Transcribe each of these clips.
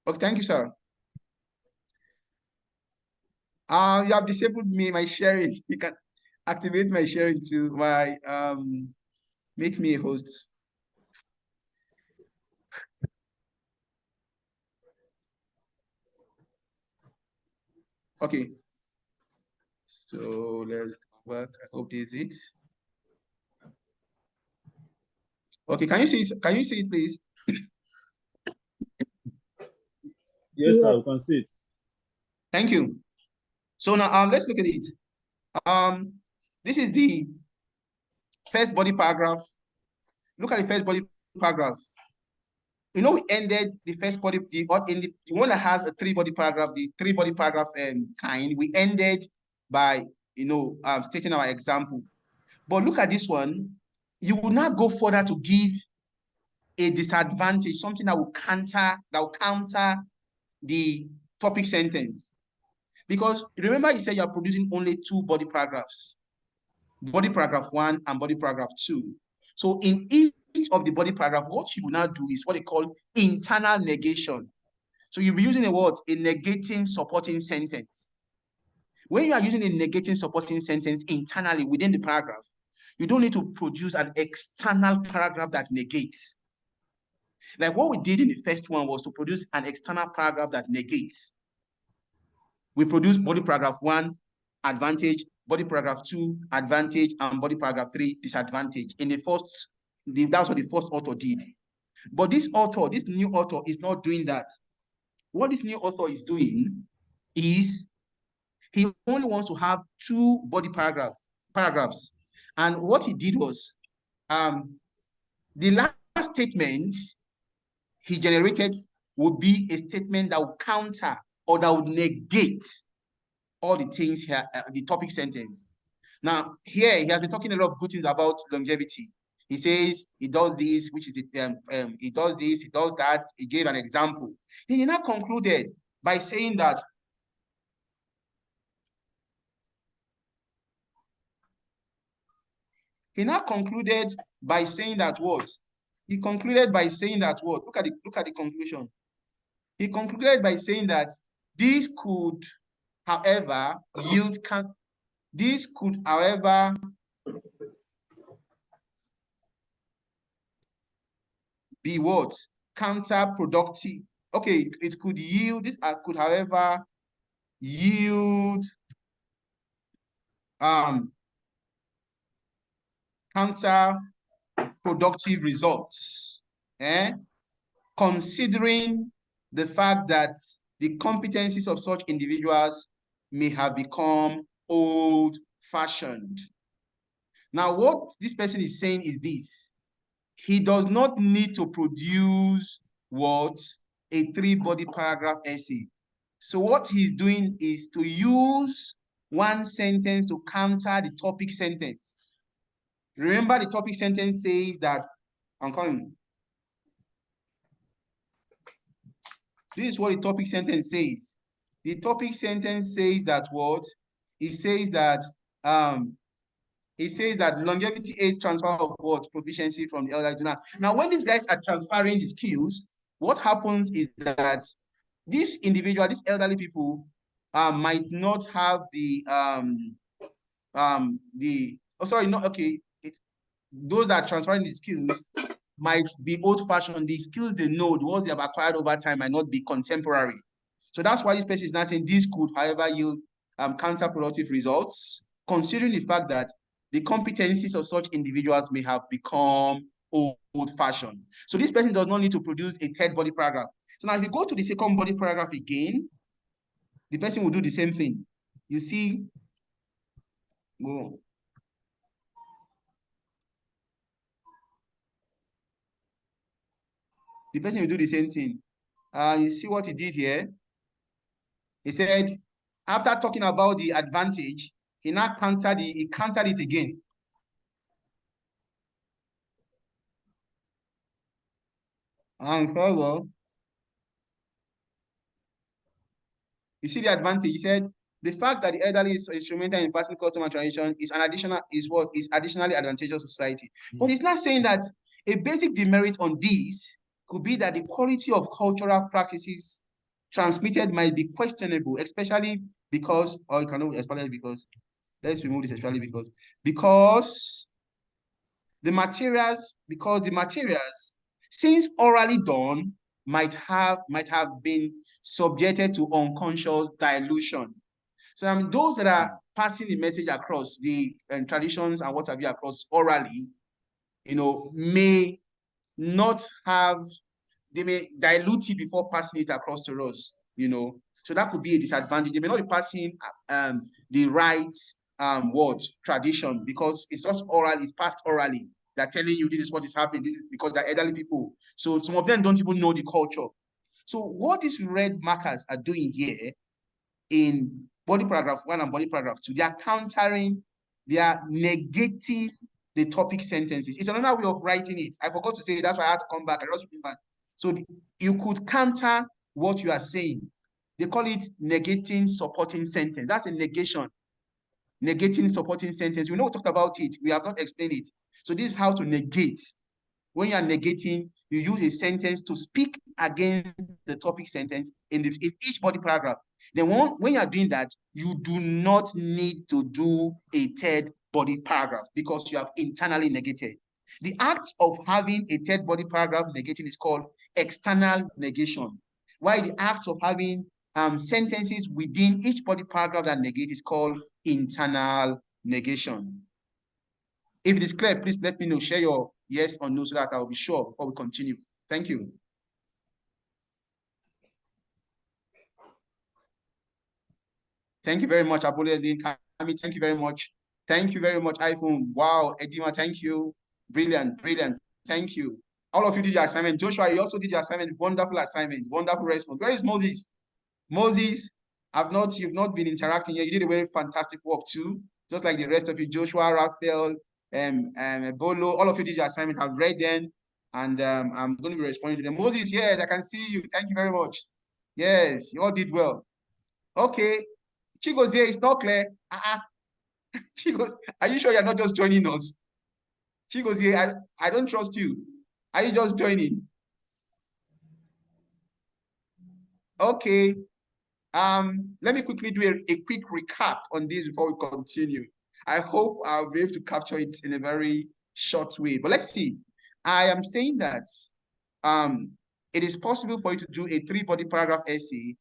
Okay, thank you, sir. You have disabled me, my sharing. You can activate my sharing to my make me a host. Okay. So let's go back. I hope this is it. Okay, can you see it? Can you see it, please? Yes, sir, we can see it. Thank you. So now let's look at it. This is the first body paragraph. Look at the first body paragraph. You know, we ended the first body, the one that has a three-body paragraph, the three-body paragraph kind, we ended by, stating our example. But look at this one. You will not go further to give a disadvantage, something that will counter the topic sentence. Because remember, you said you're producing only two body paragraphs, body paragraph 1 and body paragraph 2. So in each of the body paragraph, what you will now do is what they call internal negation. So you'll be using a word, a negating supporting sentence. When you are using a negating supporting sentence internally within the paragraph, you don't need to produce an external paragraph that negates. Like what we did in the first one was to produce an external paragraph that negates. We produced body paragraph 1, advantage, body paragraph 2, advantage, and body paragraph 3, disadvantage. In the first, that's what the first author did. But this new author is not doing that. What this new author is doing is he only wants to have two body paragraphs. And what he did was the last statement he generated would be a statement that would counter or that would negate all the things here, the topic sentence. Now, here he has been talking a lot of good things about longevity. He says he does this, which is he does this, he does that. He gave an example. He now concluded by saying that he now concluded by saying that what? He concluded by saying that what? Look at the conclusion. He concluded by saying that this could, however, be what? Counterproductive. Okay, it could yield, this could, however, yield counterproductive results, considering the fact that the competencies of such individuals may have become old-fashioned. Now, what this person is saying is this: he does not need to produce what? A three-body paragraph essay. So what he's doing is to use one sentence to counter the topic sentence. Remember, the topic sentence says that, I'm coming. This is what the topic sentence says. The topic sentence says that what? It says that longevity aids transfer of what? Proficiency from the elder to now. Now, when these guys are transferring the skills, what happens is that this individual, these elderly people, might not have those that are transferring the skills might be old-fashioned. The skills they know, the ones they have acquired over time, might not be contemporary. So that's why this person is now saying this could, however, yield counterproductive results, considering the fact that the competencies of such individuals may have become old-fashioned. So this person does not need to produce a third body paragraph. So now if you go to the second body paragraph again, the person will do the same thing. You see, go. The person will do the same thing. You see what he did here? He said, after talking about the advantage, he now countered it again. And further, you see the advantage. He said, the fact that the elderly is instrumental in passing custom and tradition is additionally advantageous to society. But he's not saying that a basic demerit on this could be that the quality of cultural practices transmitted might be questionable, especially because, or you cannot, especially because, let's remove this, especially because the materials, since orally done, might have been subjected to unconscious dilution. So those that are passing the message across the traditions and what have you across orally, may not have, they may dilute it before passing it across to us, So that could be a disadvantage. They may not be passing the right tradition, because it's just oral, it's passed orally. They're telling you this is what is happening. This is because they're elderly people. So some of them don't even know the culture. So what these red markers are doing here in body paragraph 1 and body paragraph 2, they are countering, they are negating the topic sentences. It's another way of writing it. I forgot to say, that's why I had to come back. I just remember. So you could counter what you are saying. They call it negating supporting sentence. That's a negation. Negating supporting sentence. We know we talked about it. We have not explained it. So this is how to negate. When you are negating, you use a sentence to speak against the topic sentence in each body paragraph. Then when you are doing that, you do not need to do a third body paragraph because you have internally negated. The act of having a third body paragraph negating is called external negation, while the act of having sentences within each body paragraph that negate is called internal negation. If it is clear, please let me know. Share your yes or no so that I will be sure before we continue. Thank you. Thank you very much, Abule. Thank you very much. Thank you very much, iPhone. Wow, Edima, thank you. Brilliant, brilliant. Thank you. All of you did your assignment. Joshua, you also did your assignment. Wonderful assignment. Wonderful response. Where is Moses? Moses, you've not been interacting here. You did a very fantastic work too. Just like the rest of you, Joshua, Raphael, Bolo, all of you did your assignment. I've read them, and I'm going to be responding to them. Moses, yes, I can see you. Thank you very much. Yes, you all did well. Okay, Chigozie, it's not clear. Chigos, are you sure you're not just joining us? Chigozie, I don't trust you. Are you just joining? Okay. Let me quickly do a quick recap on this before we continue. I hope I'll be able to capture it in a very short way. But let's see. I am saying that it is possible for you to do a 3-body paragraph essay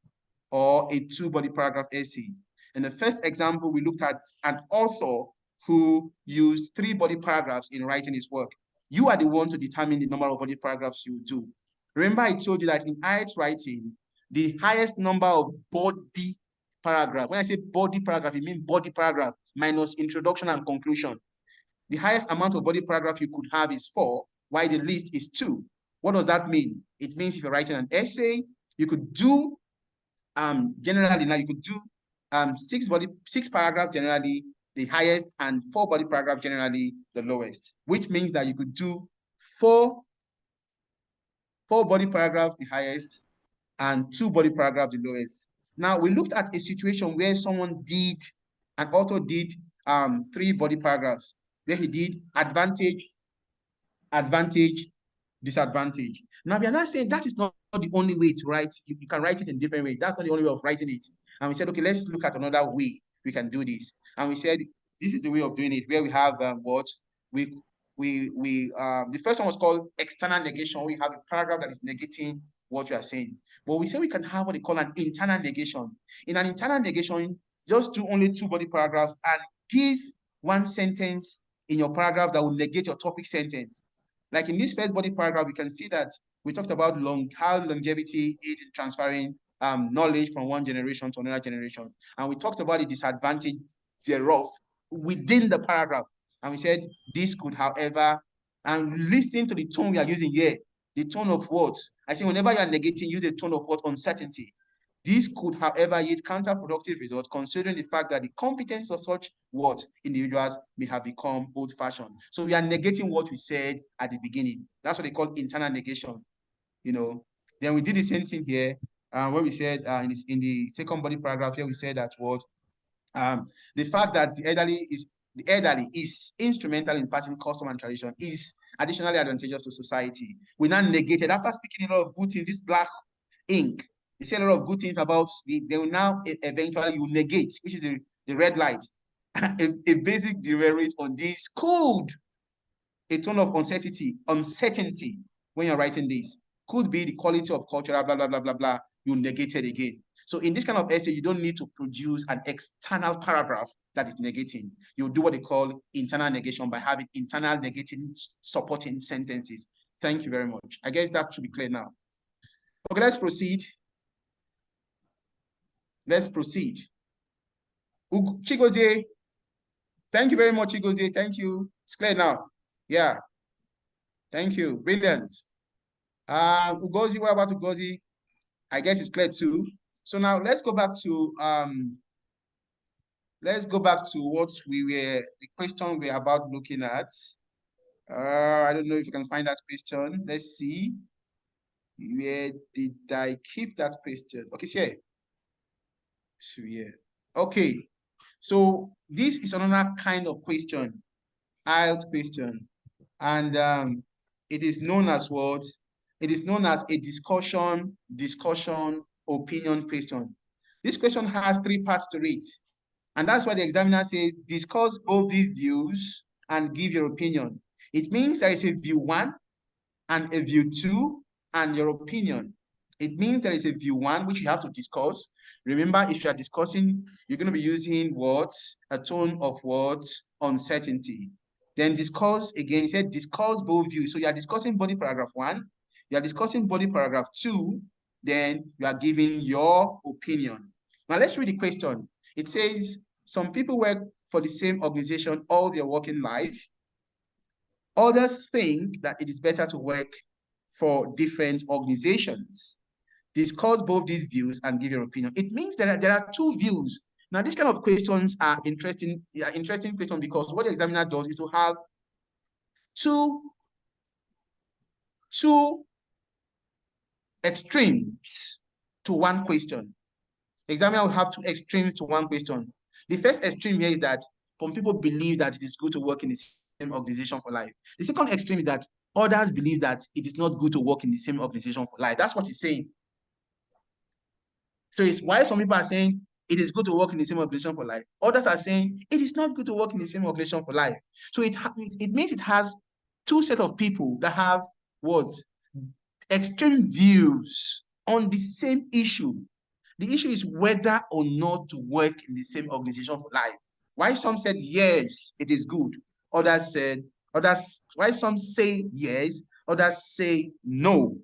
or a 2-body paragraph essay. In the first example, we looked at an author who used 3 body paragraphs in writing his work. You are the one to determine the number of body paragraphs you do. Remember, I told you that in IELTS writing, the highest number of body paragraph, when I say body paragraph, it means body paragraph minus introduction and conclusion. The highest amount of body paragraph you could have is 4, while the least is 2. What does that mean? It means if you're writing an essay, you could do, generally now you could do 6 paragraphs generally, the highest, and 4 body paragraph generally, the lowest, which means that you could do 4 body paragraphs, the highest, and 2 body paragraphs, the lowest. Now, we looked at a situation where an author did 3 body paragraphs, where he did advantage, advantage, disadvantage. Now, we are not saying that is not the only way to write. You can write it in different ways. That's not the only way of writing it. And we said, okay, let's look at another way we can do this. And we said, this is the way of doing it, where we have the first one was called external negation. We have a paragraph that is negating what you are saying. But we say we can have what they call an internal negation. In an internal negation, just do only 2 body paragraphs and give 1 sentence in your paragraph that will negate your topic sentence. Like in this first body paragraph, we can see that we talked about how longevity is in transferring knowledge from one generation to another generation. And we talked about the disadvantage thereof within the paragraph. And we said this could, however, and listen to the tone we are using here, the tone of what? I say whenever you are negating, use a tone of what? Uncertainty. This could, however, yield counterproductive results, considering the fact that the competence of such individuals may have become old-fashioned. So we are negating what we said at the beginning. That's what they call internal negation. Then we did the same thing here, where we said in the second body paragraph here, we said that the fact that the elderly is instrumental in passing custom and tradition is additionally advantageous to society. We now negated, after speaking a lot of good things, this black ink They say a lot of good things about they will now eventually you negate, which is the red light. a basic demerit on this could a tone of uncertainty when you're writing this. Could be the quality of cultural blah blah blah blah blah. You negated again. So in this kind of essay, you don't need to produce an external paragraph that is negating. You do what they call internal negation by having internal negating supporting sentences. Thank you very much. I guess that should be clear now. Okay, let's proceed. Let's proceed. Chigozie, thank you very much, Chigozie. Thank you. It's clear now. Yeah. Thank you. Brilliant. Ugozi, what about Ugozi? I guess it's clear too. So now let's go back to what we were, the question we're about looking at. I don't know if you can find that question. Let's see. Where did I keep that question? Okay, share. So yeah. Okay. So this is another kind of question, IELTS question. And it is known as what? It is known as a discussion, opinion question. This question has 3 parts to it. And that's why the examiner says, discuss both these views and give your opinion. It means there is a view 1 and a view 2 and your opinion. It means there is a view 1, which you have to discuss. Remember, if you are discussing, you're going to be using what? A tone of what? Uncertainty. Then discuss, again, he said discuss both views. So you are discussing body paragraph 1, you are discussing body paragraph 2, then you are giving your opinion. Now let's read the question. It says, some people work for the same organization all their working life. Others think that it is better to work for different organizations. Discuss both these views and give your opinion. It means that there are 2 views. Now, these kind of questions are interesting questions because what the examiner does is to have two extremes to one question. The examiner will have 2 extremes to one question. The first extreme here is that some people believe that it is good to work in the same organization for life. The second extreme is that others believe that it is not good to work in the same organization for life. That's what he's saying. So it's why some people are saying it is good to work in the same organization for life. Others are saying it is not good to work in the same organization for life. So it means it has 2 sets of people that have what? Extreme views on the same issue. The issue is whether or not to work in the same organization for life. Why some said yes, it is good. Why some say yes, others say no.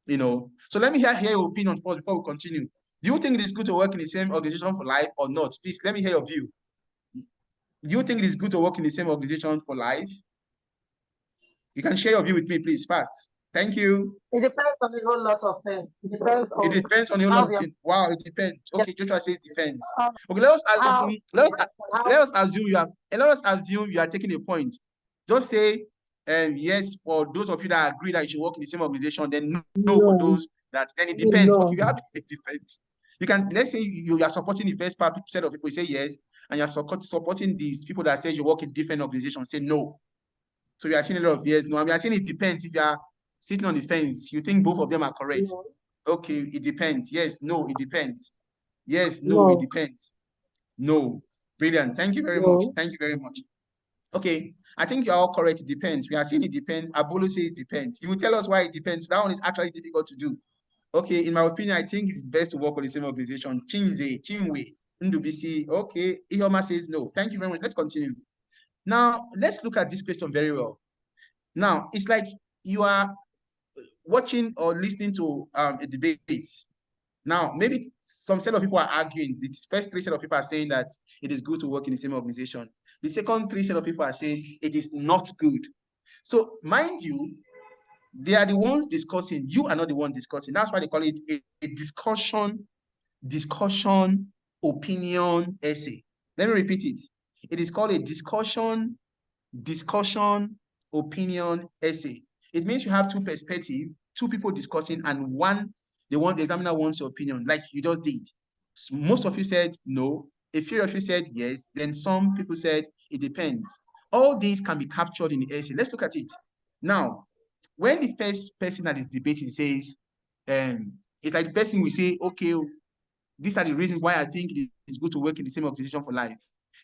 You know. So let me hear your opinion first before we continue. Do you think it is good to work in the same organization for life or not? Please, let me hear your view. Do you think it is good to work in the same organization for life? You can share your view with me, please, fast. Thank you. It depends on a whole lot of things. It depends on a whole lot of things. Wow, it depends. Okay, Joshua says it depends. Okay, let us assume you are taking a point. Just say yes for those of you that agree that you should work in the same organization, then no for those that then it depends. Okay, it depends. You can, let's say you are supporting the first set of people, say yes, and you're supporting these people that say you work in different organizations, say no. So you are seeing a lot of yes, no. I mean, I saying it depends. If you are sitting on the fence, you think both of them are correct. No. Okay, it depends. Yes, no, it depends. Yes, no, it depends. No. Brilliant. Thank you very much. Thank you very much. Okay, I think you're all correct. It depends. We are saying it depends. Abolo says it depends. You will tell us why it depends. That one is actually difficult to do. Okay, in my opinion, I think it is best to work with the same organization. Chinwe, Ndubisi. Okay, Ihoma says no. Thank you very much. Let's continue. Now, let's look at this question very well. Now, it's like you are watching or listening to a debate. Now, maybe some set of people are arguing. The first 3 set of people are saying that it is good to work in the same organization. The second 3 set of people are saying it is not good. So, mind you, they are the ones discussing. You are not the one discussing. That's why they call it a discussion, opinion, essay. Let me repeat it. It is called a discussion, opinion, essay. It means you have 2 perspectives, 2 people discussing, and the examiner wants your opinion, like you just did. Most of you said no. A few of you said yes. Then some people said it depends. All these can be captured in the essay. Let's look at it. Now, when the first person that is debating says, It's like the person will say, okay, these are the reasons why I think it is good to work in the same organization for life.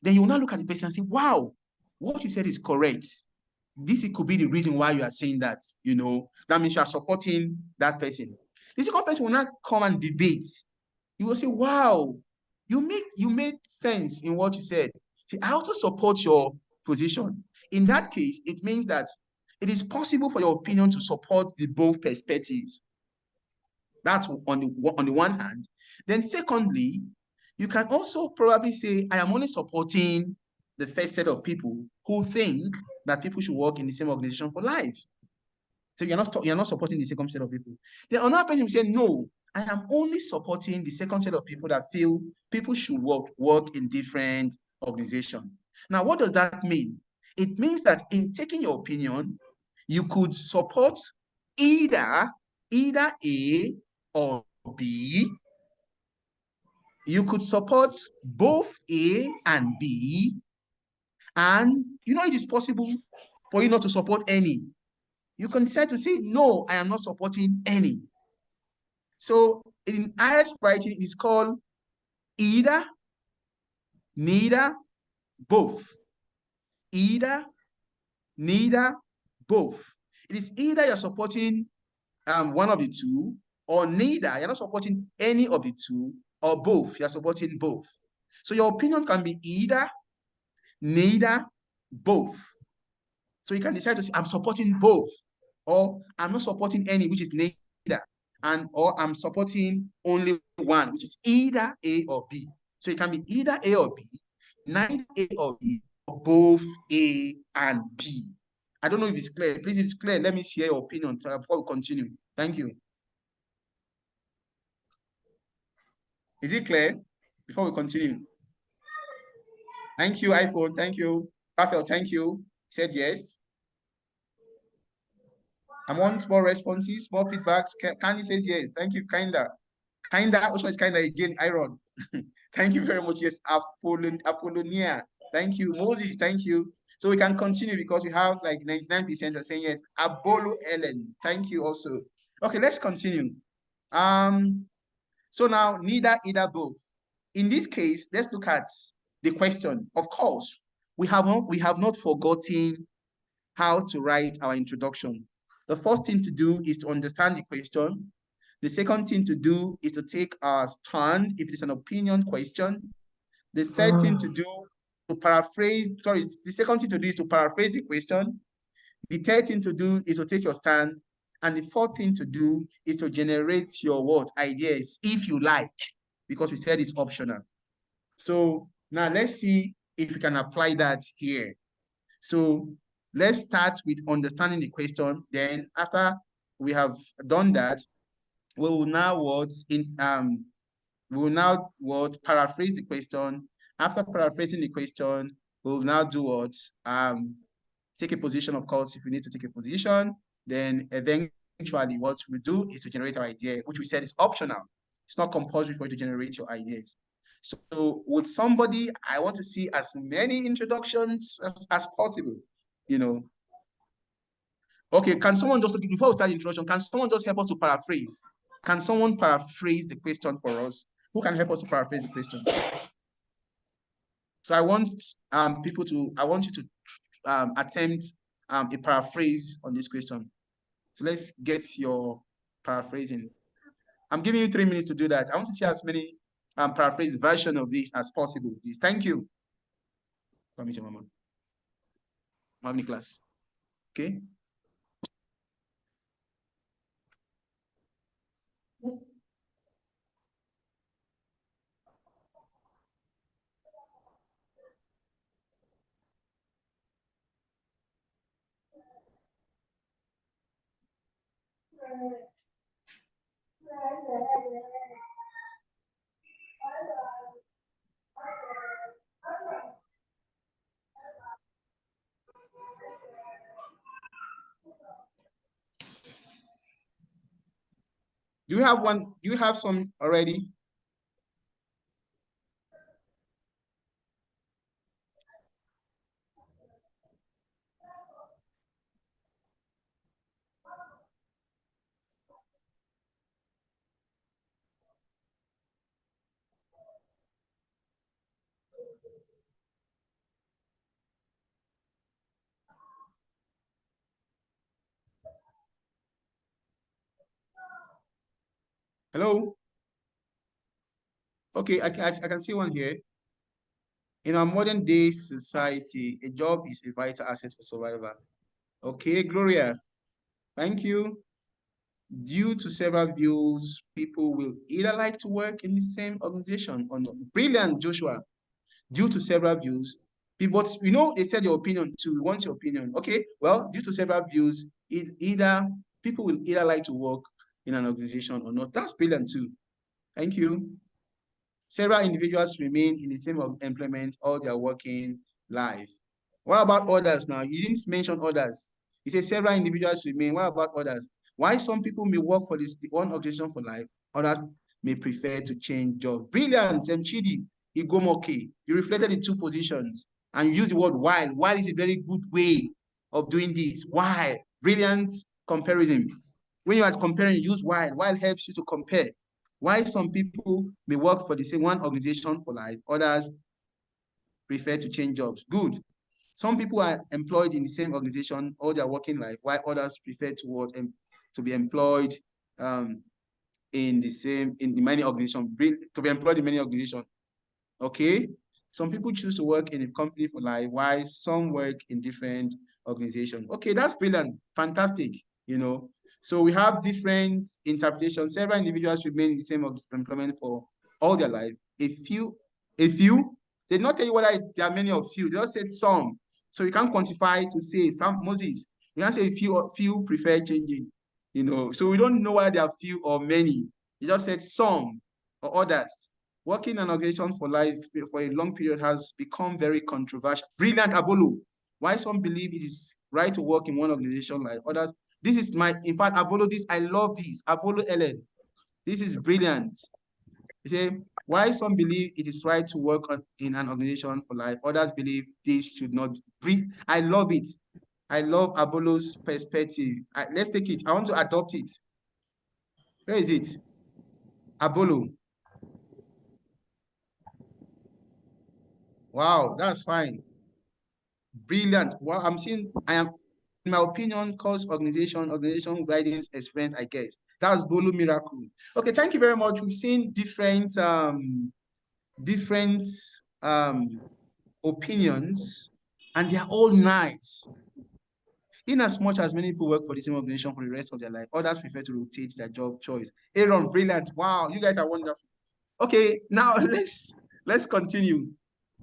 Then you will now look at the person and say, wow, what you said is correct. This could be the reason why you are saying that, that means you are supporting that person. The second person will not come and debate. You will say, wow, you made sense in what you said. See, I also support your position. In that case, it means that it is possible for your opinion to support the both perspectives. That's on the one hand. Then secondly, you can also probably say, I am only supporting the first set of people who think that people should work in the same organization for life. So you're not supporting the second set of people. Then another person will say, no, I am only supporting the second set of people that feel people should work in different organizations. Now, what does that mean? It means that in taking your opinion, you could support either A or B. You could support both A and B. And it is possible for you not to support any. You can decide to say, no, I am not supporting any. So in Irish writing, it is called either, neither, both. Either, neither, both. It is either you're supporting one of the two, or neither, you're not supporting any of the two, or both, you're supporting both. So your opinion can be either, neither, both. So you can decide to say, I'm supporting both, or I'm not supporting any, which is neither, or I'm supporting only one, which is either A or B. So it can be either A or B, neither A or B, or both A and B. I don't know if it's clear. Please, if it's clear, let me share your opinion before we continue. Thank you. Is it clear? Before we continue. Thank you, iPhone. Thank you. Raphael, thank you. Said yes. I want more responses, more feedbacks. Candy says yes. Thank you, Kinda. Kinda, which one is Kinda again? Iron. Thank you very much. Yes, Apollonia. Thank you. Moses, thank you. So we can continue because we have like 99% are saying yes. Abolo Ellen, thank you also. Okay, let's continue. So now neither, either, both. In this case, let's look at the question. Of course, we have not forgotten how to write our introduction. The first thing to do is to understand the question. The second thing to do is to take a stand if it's an opinion question. The third thing to do the second thing to do is to paraphrase the question. The third thing to do is to take your stand. And the fourth thing to do is to generate your ideas if you like, because we said it's optional. So now let's see if we can apply that here. So let's start with understanding the question. Then after we have done that, we will now paraphrase the question. After paraphrasing the question, we'll now do what? Take a position, of course, if we need to take a position. Then eventually what we do is to generate our idea, which we said is optional. It's not compulsory for you to generate your ideas. So with somebody, I want to see as many introductions as possible, Okay, can someone just, before we start the introduction, can someone just help us to paraphrase? Can someone paraphrase the question for us? Who can help us to paraphrase the question? So I want I want you to attempt a paraphrase on this question. So let's get your paraphrasing. I'm giving you 3 minutes to do that. I want to see as many paraphrase version of this as possible, please. Thank you. Come meet your mama. Have class. Okay. Do you have one? Do you have some already? Hello? Okay, I can see one here. In our modern day society, a job is a vital asset for survival. Okay, Gloria, thank you. Due to several views, people will either like to work in the same organization or not. Brilliant, Joshua. Due to several views, people, but you know, they said your opinion too. We want your opinion. Okay, well, due to several views, either people will either like to work in an organization or not. That's brilliant too. Thank you. Several individuals remain in the same employment all their working life. What about others now? You didn't mention others. You say several individuals remain. What about others? Why some people may work for this one organization for life, others may prefer to change jobs. Brilliant, Chidi, Igomoke. You reflected the two positions and you use the word while. While is a very good way of doing this. While. Brilliant comparison. When you are comparing, use while. While helps you to compare. Why some people may work for the same one organization for life, others prefer to change jobs. Good. Some people are employed in the same organization all their working life, while others prefer to be employed in many organizations, to be employed in many organizations. Okay. Some people choose to work in a company for life, while some work in different organizations. Okay, that's brilliant. Fantastic. You know, so we have different interpretations. Several individuals remain in the same employment for all their life. A few, they did not tell you whether there are many or few. They just said some. So you can't quantify to say some. Moses, you can't say few prefer changing. You know, so we don't know whether there are few or many. You just said some or others. Working in an organization for life for a long period has become very controversial. Brilliant, Abolo. Why some believe it is right to work in one organization like others. This is in fact, Abolo, I love this. Abolo Ellen. This is brilliant. You say, why some believe it is right to work in an organization for life. Others believe this should not be. I love it. I love Abolo's perspective. Let's take it. I want to adopt it. Where is it? Abolo. Wow, that's fine. Brilliant. Well, in my opinion, cause organization guidance, experience, I guess. That's Bolu Miracle. Okay, thank you very much. We've seen different opinions, and they're all nice. In as much as many people work for the same organization for the rest of their life, others prefer to rotate their job choice. Aaron, brilliant. Wow, you guys are wonderful. Okay, now let's continue.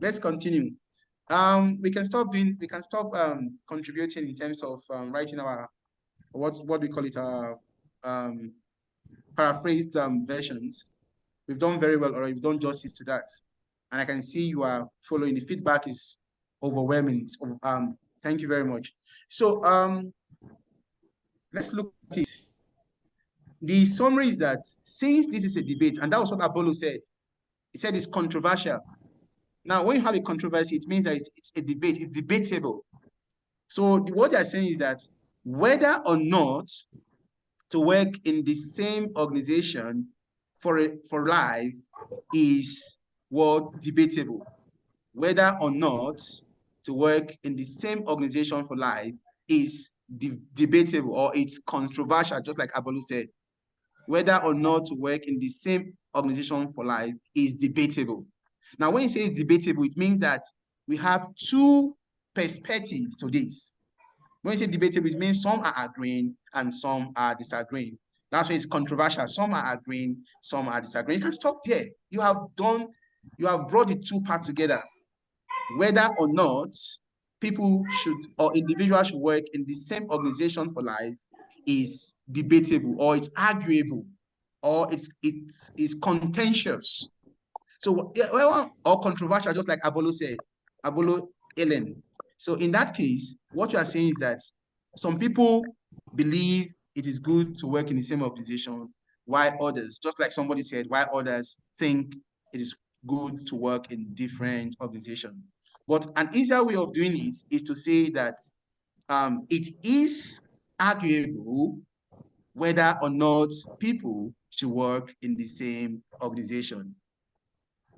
Let's continue. We can stop contributing in terms of writing our what we call it paraphrased versions. We've done very well already. We've done justice to that, and I can see you are following. The feedback is overwhelming. Thank you very much. So let's look at it. The summary is that since this is a debate, and that was what Abolo said, he said it's controversial. Now, when you have a controversy, it means that it's a debate, it's debatable. So what they're saying is that whether or not to work in the same organization for life is what debatable. Whether or not to work in the same organization for life is debatable, or it's controversial, just like Abolu said. Whether or not to work in the same organization for life is debatable. Now, when you say it's debatable, it means that we have two perspectives to this. When you say debatable, it means some are agreeing and some are disagreeing. That's why it's controversial. Some are agreeing, some are disagreeing. You can stop there. You have brought the two parts together. Whether or not people should or individuals should work in the same organization for life is debatable, or it's arguable, or it's contentious. So, or controversial, just like Abolo said, Abolo Ellen. So in that case, what you are saying is that some people believe it is good to work in the same organization, while others, just like somebody said, while others think it is good to work in different organizations. But an easier way of doing it is to say that it is arguable whether or not people should work in the same organization.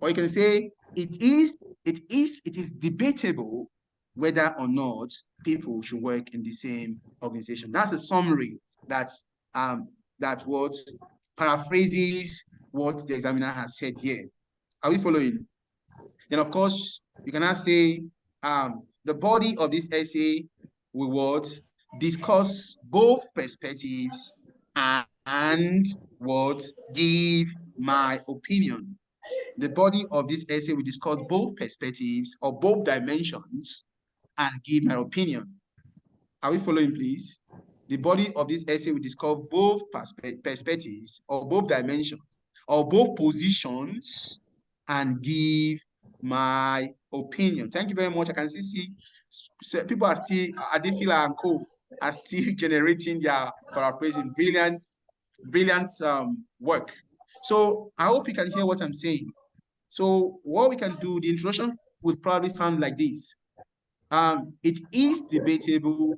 Or you can say it is debatable whether or not people should work in the same organization. That's a summary that what paraphrases what the examiner has said here. Are we following? Then, of course, you can now say the body of this essay will what? Discuss both perspectives and what? Give my opinion. The body of this essay will discuss both perspectives or both dimensions and give my opinion. Are we following, please? The body of this essay will discuss both perspectives or both dimensions or both positions and give my opinion. Thank you very much. I can still see people are still, Adifila and co are still generating their paraphrasing. Brilliant work. So I hope you can hear what I'm saying. So what we can do, the introduction would probably sound like this. It is debatable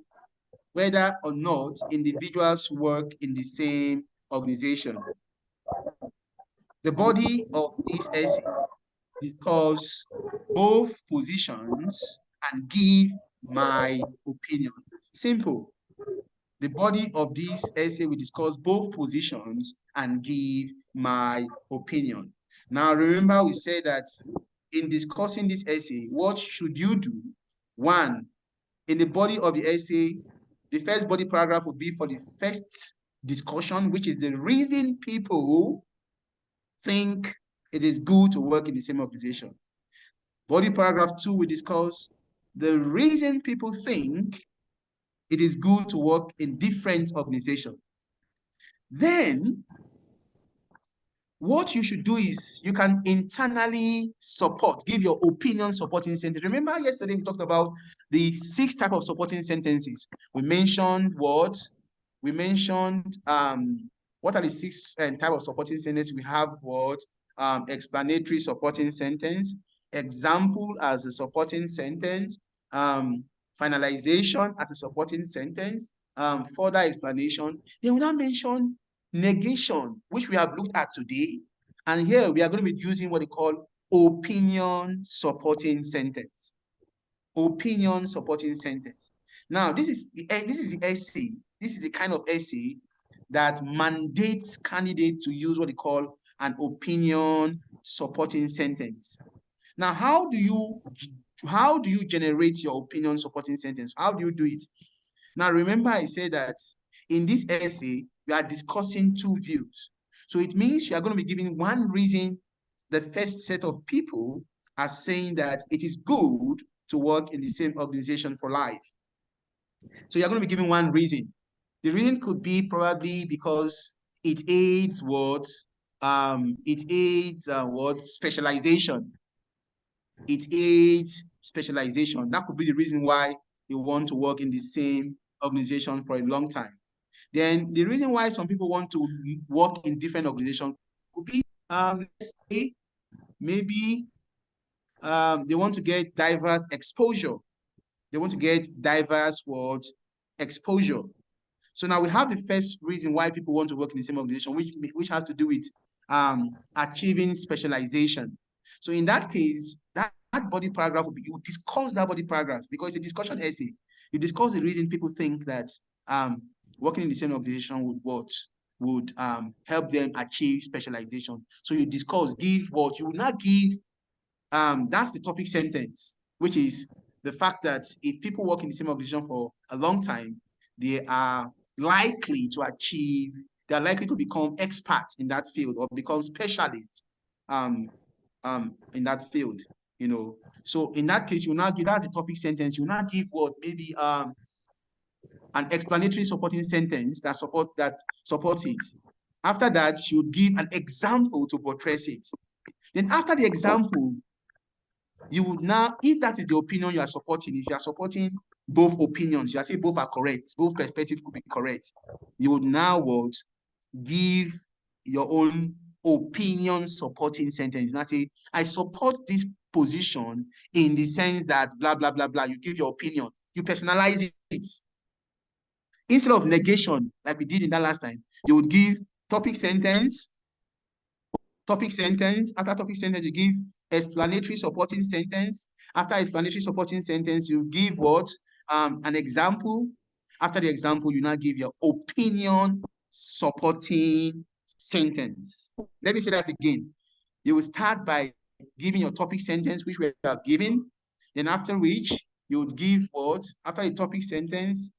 whether or not individuals work in the same organization. The body of this essay discusses both positions and give my opinion. Simple. The body of this essay will discuss both positions and give my opinion. Now, remember we said that in discussing this essay, what should you do? One, in the body of the essay, the first body paragraph would be for the first discussion, which is the reason people think it is good to work in the same organization. Body paragraph 2 will discuss the reason people think it is good to work in different organizations. Then, what you should do is you can internally support, give your opinion supporting sentence. Remember yesterday we talked about the 6 types of supporting sentences. We mentioned what? We mentioned what are the 6 types of supporting sentences? We have what? Explanatory supporting sentence, example as a supporting sentence, finalization as a supporting sentence, further explanation. Then we now mention negation, which we have looked at today. And here we are going to be using what they call opinion supporting sentence. Opinion supporting sentence. Now, this is the essay. This is the kind of essay that mandates candidates to use what they call an opinion supporting sentence. Now, how do you generate your opinion supporting sentence? How do you do it? Now, remember I said that in this essay, we are discussing 2 views. So it means you are going to be giving one reason the first set of people are saying that it is good to work in the same organization for life. So you're going to be giving one reason. The reason could be probably because it aids what? Specialization. It aids specialization. That could be the reason why you want to work in the same organization for a long time. Then the reason why some people want to work in different organizations could be, let's say, maybe they want to get diverse exposure. They want to get diverse exposure. So now we have the first reason why people want to work in the same organization, which has to do with achieving specialization. So in that case, that body paragraph will be, you discuss that body paragraph because it's a discussion essay. You discuss the reason people think that working in the same organization would help them achieve specialization. So you discuss, give what you will not give. That's the topic sentence, which is the fact that if people work in the same organization for a long time, they are likely to achieve, they are likely to become experts in that field or become specialists in that field, you know. So in that case, you will not give, that's the topic sentence, you will not give what, maybe an explanatory supporting sentence that supports it. After that, you would give an example to buttress it. Then after the example, you would now, if that is the opinion you are supporting, if you are supporting both opinions, you are saying both are correct, both perspectives could be correct, you would now give your own opinion supporting sentence. Now say, I support this position in the sense that blah, blah, blah, blah. You give your opinion. You personalize it. Instead of negation, like we did in that last time, you would give topic sentence. After topic sentence, you give explanatory supporting sentence. After explanatory supporting sentence, you give what? An example. After the example, you now give your opinion supporting sentence. Let me say that again. You will start by giving your topic sentence, which we have given. Then after which, you would give what? After the topic sentence,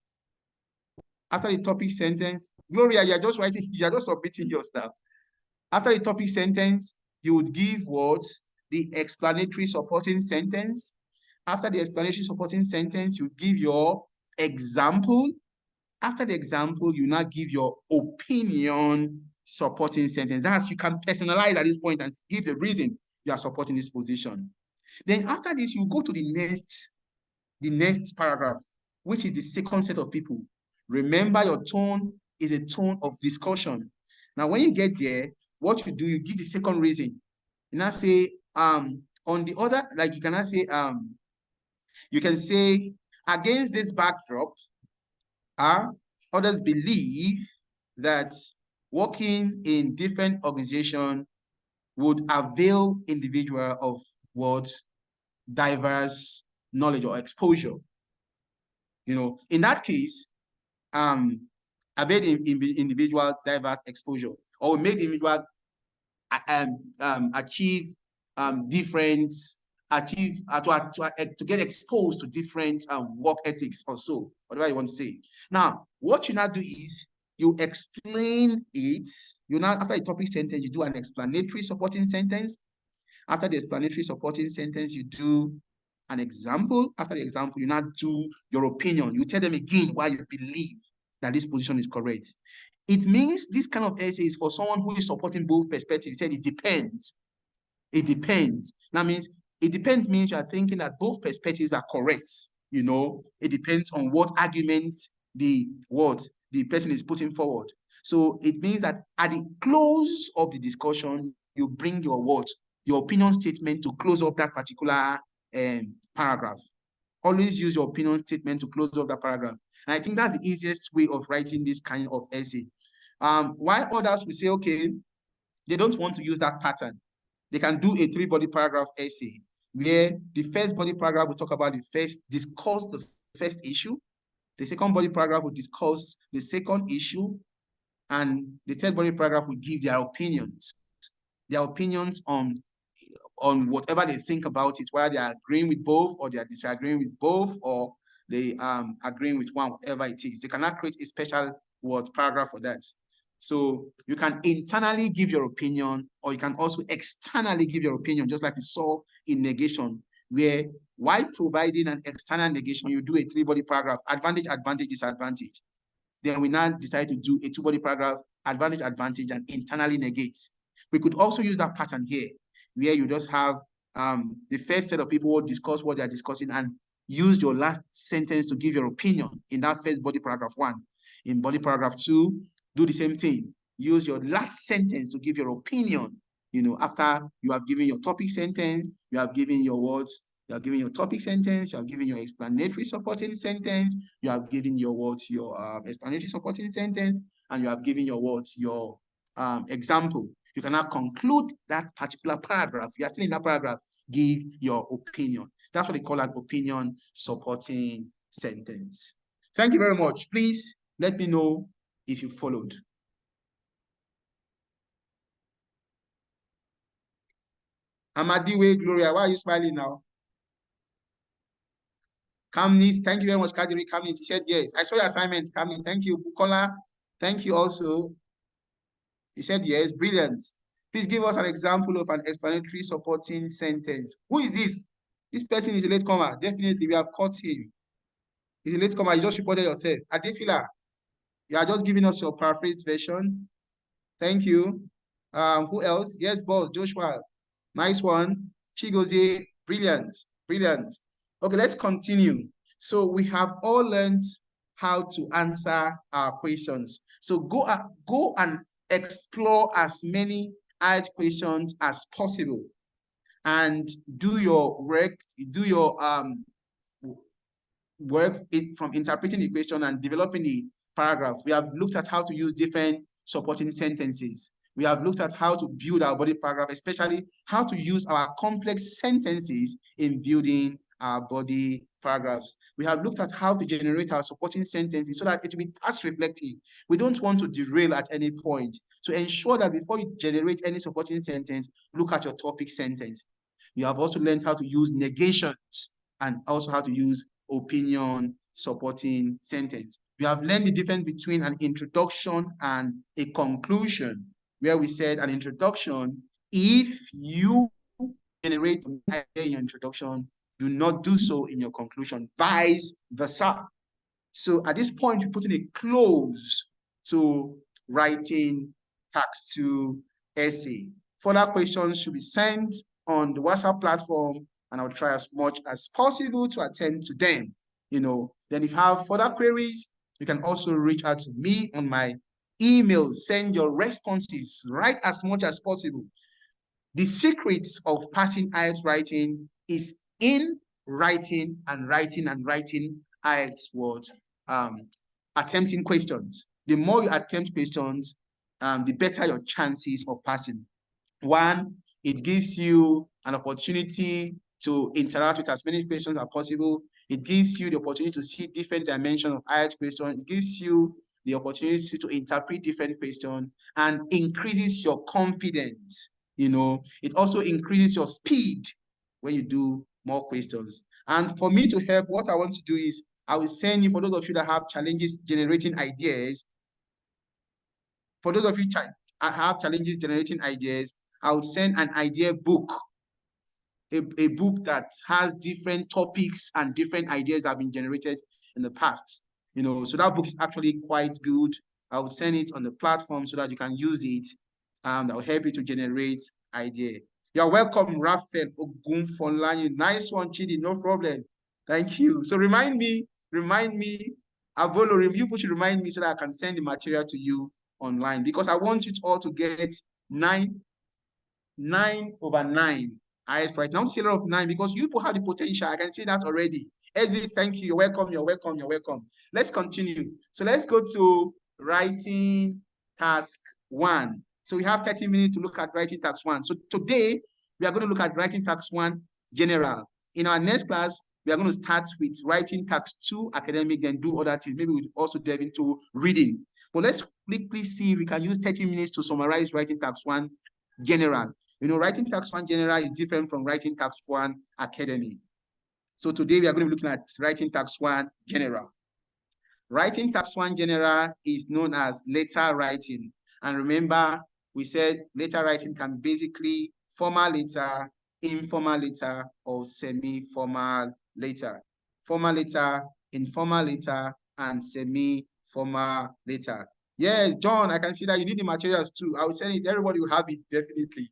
Gloria, you're just writing, you're just submitting your stuff. After the topic sentence, you would give what? The explanatory supporting sentence. After the explanatory supporting sentence, you would give your example. After the example, you now give your opinion supporting sentence. That's, you can personalize at this point and give the reason you are supporting this position. Then after this, you go to the next paragraph, which is the second set of people. Remember, your tone is a tone of discussion. Now, when you get there, what you do, you give the second reason. You now say, on the other, like you cannot say, you can say, against this backdrop, others believe that working in different organizations would avail individual of what? Diverse knowledge or exposure. You know, in that case, avail individual diverse exposure, or make the individual achieve different, to get exposed to different work ethics or so, whatever you want to say. Now, what you now do is you explain it. You now, after the topic sentence, you do an explanatory supporting sentence. After the explanatory supporting sentence, you do an example. After the example, you now do your opinion. You tell them again why you believe that this position is correct. It means this kind of essay is for someone who is supporting both perspectives. He said it depends. It depends. That means it depends means you are thinking that both perspectives are correct. You know, it depends on what argument the person is putting forward. So it means that at the close of the discussion, you bring your your opinion statement to close up that particular paragraph. Always use your opinion statement to close up that paragraph. And I think that's the easiest way of writing this kind of essay. While others will say, okay, they don't want to use that pattern, they can do a 3-body paragraph essay where the first body paragraph will talk about discuss the first issue. The second body paragraph will discuss the second issue. And the third body paragraph will give their opinions on whatever they think about it, whether they are agreeing with both or they are disagreeing with both, or they agreeing with one, whatever it is. They cannot create a special paragraph for that. So you can internally give your opinion, or you can also externally give your opinion, just like we saw in negation, where while providing an external negation, you do a 3-body paragraph, advantage, advantage, disadvantage. Then we now decide to do a 2-body paragraph, advantage, advantage, and internally negate. We could also use that pattern here, where you just have the first set of people will discuss what they're discussing and use your last sentence to give your opinion in that first body paragraph 1. In body paragraph 2, do the same thing. Use your last sentence to give your opinion. You know, after you have given your topic sentence, you have given your words, you have given your topic sentence, you have given your explanatory supporting sentence, you have given your words, your explanatory supporting sentence, and you have given your words, your example. You cannot conclude that particular paragraph. You are still in that paragraph. Give your opinion. That's what they call an opinion supporting sentence. Thank you very much. Please let me know if you followed. Amadiwe, Gloria, why are you smiling now? Kamnis, thank you very much, Kadiri. Kamnis, he said yes. I saw your assignment, Kamnis. Thank you. Bukola, thank you also. He said yes, brilliant. Please give us an example of an explanatory supporting sentence. Who is this? This person is a latecomer. Definitely, we have caught him. He's a latecomer. You just reported yourself. Adefila, you are just giving us your paraphrased version. Thank you. Who else? Yes, boss, Joshua. Nice one. Chigozie, brilliant, brilliant. Okay, let's continue. So we have all learned how to answer our questions. So go and explore as many hard questions as possible and do your work, work from interpreting the question and developing the paragraph. We have looked at how to use different supporting sentences. We have looked at how to build our body paragraph, especially how to use our complex sentences in building our body paragraphs. We have looked at how to generate our supporting sentences so that it will be task reflective. We don't want to derail at any point. So ensure that before you generate any supporting sentence, look at your topic sentence. You have also learned how to use negations and also how to use opinion supporting sentence. We have learned the difference between an introduction and a conclusion, where we said an introduction, if you generate an idea in your introduction, do not do so in your conclusion, vice versa. So at this point, you put in a close to writing task 2 essay. Further questions should be sent on the WhatsApp platform, and I'll try as much as possible to attend to them. Then if you have further queries, you can also reach out to me on my email. Send your responses, write as much as possible. The secrets of passing IELTS writing is in writing and writing and writing IELTS words, attempting questions. The more you attempt questions, the better your chances of passing. One, it gives you an opportunity to interact with as many questions as possible. It gives you the opportunity to see different dimensions of IELTS questions. It gives you the opportunity to interpret different questions and increases your confidence. It also increases your speed when you do more questions. And for me to help, what I want to do is I will send you, for those of you that have challenges generating ideas, for those of you have challenges generating ideas, I will send an idea book, a book that has different topics and different ideas that have been generated in the past. So that book is actually quite good. I will send it on the platform so that you can use it. That will help you to generate idea. You're welcome, Raphael Ogunfolani. Nice one, Chidi, no problem. Thank you. So remind me, Avolo, you should remind me so that I can send the material to you online, because I want you all to get 9/9. IELTS right now, seller of 9, because you people have the potential. I can see that already. Edwin, thank you. You're welcome. You're welcome. You're welcome. Let's continue. So let's go to writing task 1. So we have 30 minutes to look at writing task 1. So today we are going to look at writing task 1 general. In our next class, we are going to start with writing task 2 academic, then do other things. Maybe we'll also delve into reading. But let's quickly see if we can use 30 minutes to summarize writing task 1 general. Writing task 1 general is different from writing task 1 academy. So today we are going to be looking at writing task 1 general. Writing task 1 general is known as letter writing. And remember, we said letter writing can basically formal letter, informal letter, or semi-formal letter. Formal letter, informal letter, and semi-formal letter. Yes, John, I can see that you need the materials too. I will send it. Everybody will have it, definitely.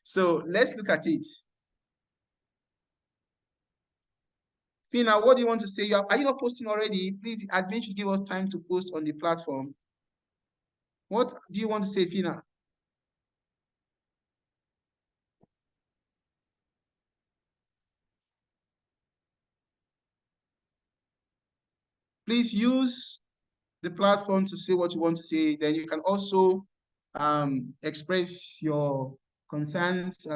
So let's look at it. Fina, what do you want to say? Are you not posting already? Please, admin should give us time to post on the platform. What do you want to say, Fina? Please use the platform to say what you want to say. Then you can also express your concerns,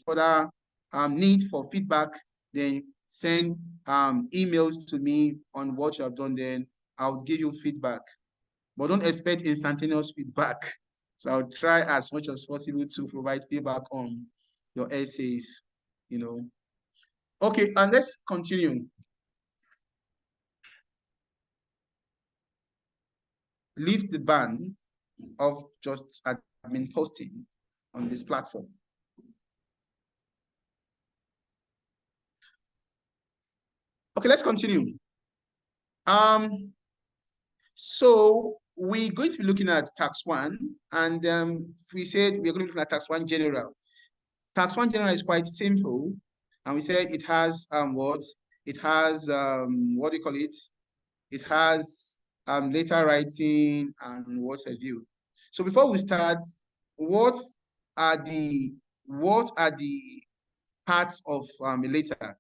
further need for feedback, then send emails to me on what you have done. Then I'll give you feedback, but don't expect instantaneous feedback. So I'll try as much as possible to provide feedback on your essays, Okay, and let's continue. Leave the ban of just admin posting on this platform. Okay, let's continue. So we're going to be looking at tax 1, and we said we're going to look at tax 1 general. Tax 1 general is quite simple, and we said it has what? It has what do you call it? It has letter writing and what have you. So before we start, what are the parts of a letter?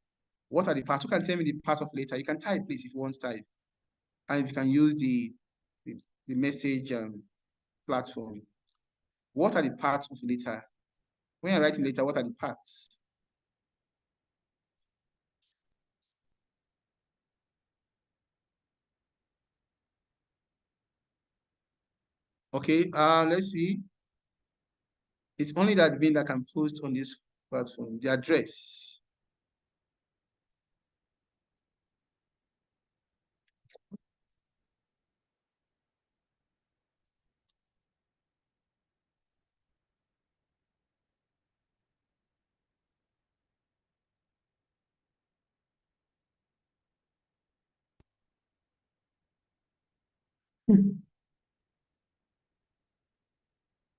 What are the parts? Who can tell me the part of letter? You can type, please, if you want to type. And if you can use the the message platform. What are the parts of letter? When you're writing letter, what are the parts? Okay, let's see. It's only that admin that can post on this platform, the address.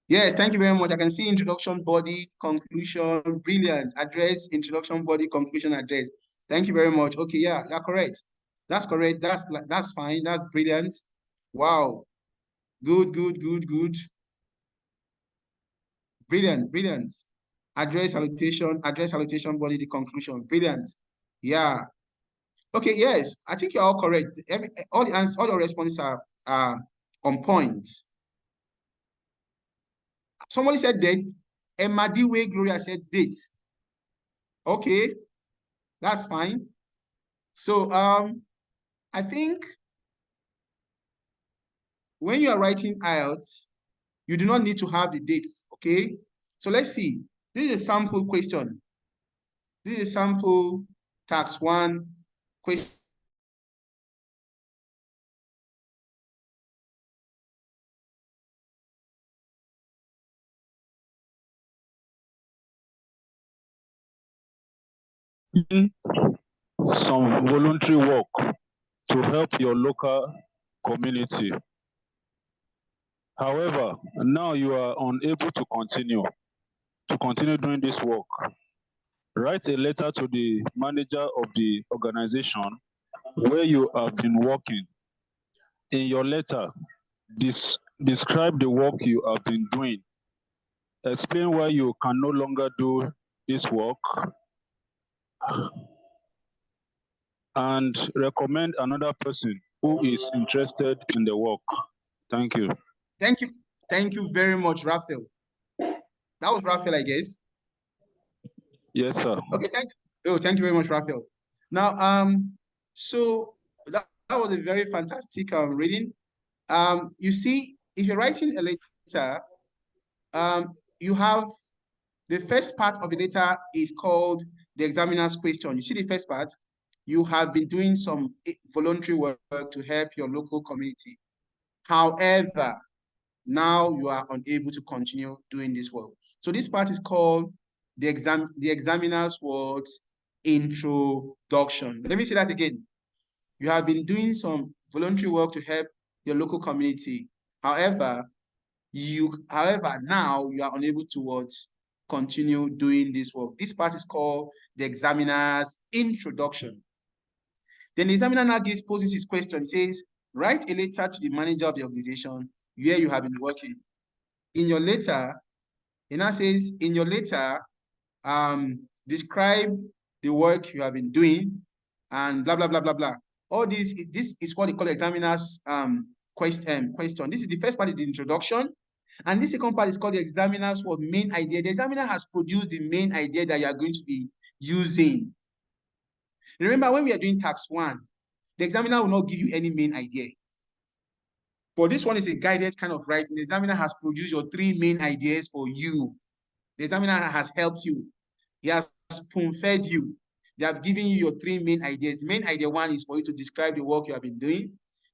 Yes, thank you very much. I can see introduction, body, conclusion, brilliant. Address, introduction, body, conclusion, address. Thank you very much. Okay, yeah, you're correct. That's correct. That's fine. That's brilliant. Wow. Good, good, good, good. Brilliant, brilliant. Address, salutation, body, the conclusion. Brilliant. Yeah. Okay, yes. I think you're all correct. All the answers, all your responses are on point. Somebody said date. Emadiwe Gloria said date. Okay, that's fine. So I think when you are writing IELTS, you do not need to have the dates. Okay. So let's see. This is a sample question. This is a sample tax 1 question. Some voluntary work to help your local community. However, now you are unable to continue doing this work. Write a letter to the manager of the organization where you have been working. In your letter, describe the work you have been doing. Explain why you can no longer do this work, and recommend another person who is interested in the work. Thank you. Thank you. Thank you very much, Raphael. That was Raphael, I guess. Yes, sir. Okay, thank you very much, Raphael. Now, so that was a very fantastic reading. You see, if you're writing a letter, you have the first part of the letter is called the examiner's question. You see the first part, you have been doing some voluntary work to help your local community. However, now you are unable to continue doing this work. So this part is called the examiner's words introduction. Let me say that again. You have been doing some voluntary work to help your local community. However, now you are unable to continue doing this work. This part is called the examiner's introduction. Then the examiner now poses his question. He says, write a letter to the manager of the organization where you have been working. In your letter, it now says, in your letter, describe the work you have been doing and blah, blah, blah, blah, blah. All this is what they call examiner's question. This is the first part is the introduction. And this second part is called the examiner's main idea. The examiner has produced the main idea that you are going to be using. Remember, when we are doing tax 1, the examiner will not give you any main idea. But this one is a guided kind of writing. The examiner has produced your 3 main ideas for you. The examiner has helped you. He has spoon-fed you. They have given you your 3 main ideas. Main idea 1 is for you to describe the work you have been doing.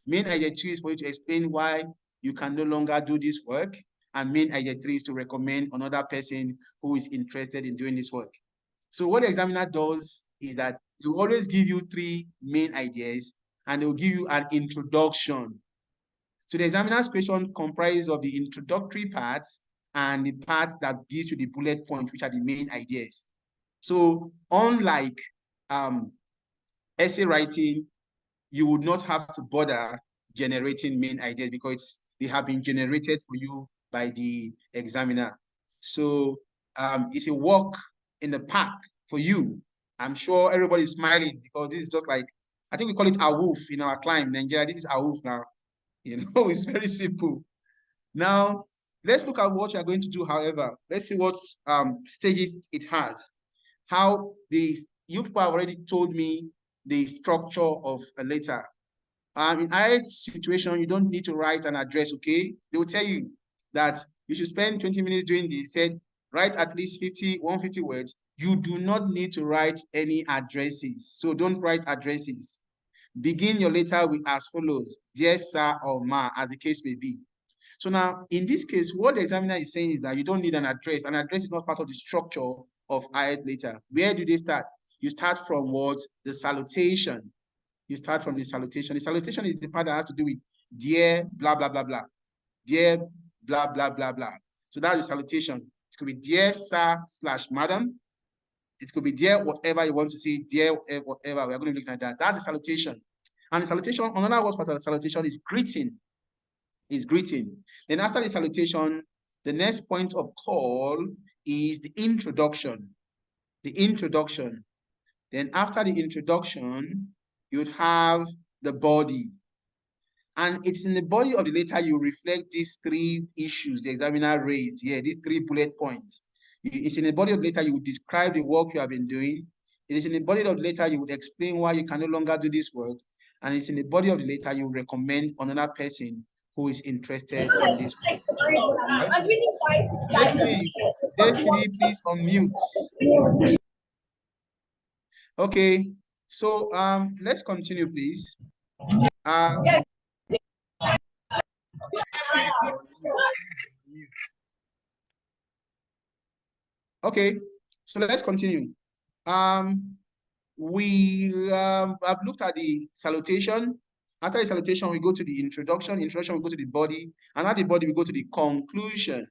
Main idea 2 is for you to explain why you can no longer do this work. And main idea 3 is to recommend another person who is interested in doing this work. So what the examiner does is that he will always give you 3 main ideas and they will give you an introduction. So the examiner's question comprises of the introductory parts and the part that gives you the bullet point, which are the main ideas. So unlike essay writing, you would not have to bother generating main ideas because they have been generated for you by the examiner. So it's a walk in the park for you. I'm sure everybody's smiling because this is just like, I think we call it a wolf in our climb, Nigeria. This is a wolf now. You know, it's very simple. Now, let's look at what you are going to do. However, let's see what stages it has. How you people have already told me the structure of a letter. In IELTS situation, you don't need to write an address, okay? They will tell you that you should spend 20 minutes doing this. Said, write at least 150 words. You do not need to write any addresses. So don't write addresses. Begin your letter with as follows: dear sir or ma, as the case may be. So now, in this case, what the examiner is saying is that you don't need an address. An address is not part of the structure of IELTS letter. Where do they start? You start from what? The salutation. You start from the salutation. The salutation is the part that has to do with dear blah, blah, blah, blah. Dear blah, blah, blah, blah. So that's the salutation. It could be dear sir / madam. It could be dear whatever you want to say, dear whatever. We're going to look at that. That's the salutation. And the salutation, another word part of the salutation is greeting. Is greeting. Then after the salutation, the next point of call is the introduction. The introduction. Then after the introduction, you would have the body. And it's in the body of the letter you reflect these three issues the examiner raised here, these 3 bullet points. It's in the body of the letter you would describe the work you have been doing. It is in the body of the letter you would explain why you can no longer do this work. And it's in the body of the letter you recommend another person who is interested in this work. Right? Destiny, please unmute. Okay, so let's continue, please. Okay, so let's continue. We have looked at the salutation. After the salutation, we go to the introduction. Introduction, we go to the body. And at the body, we go to the conclusion.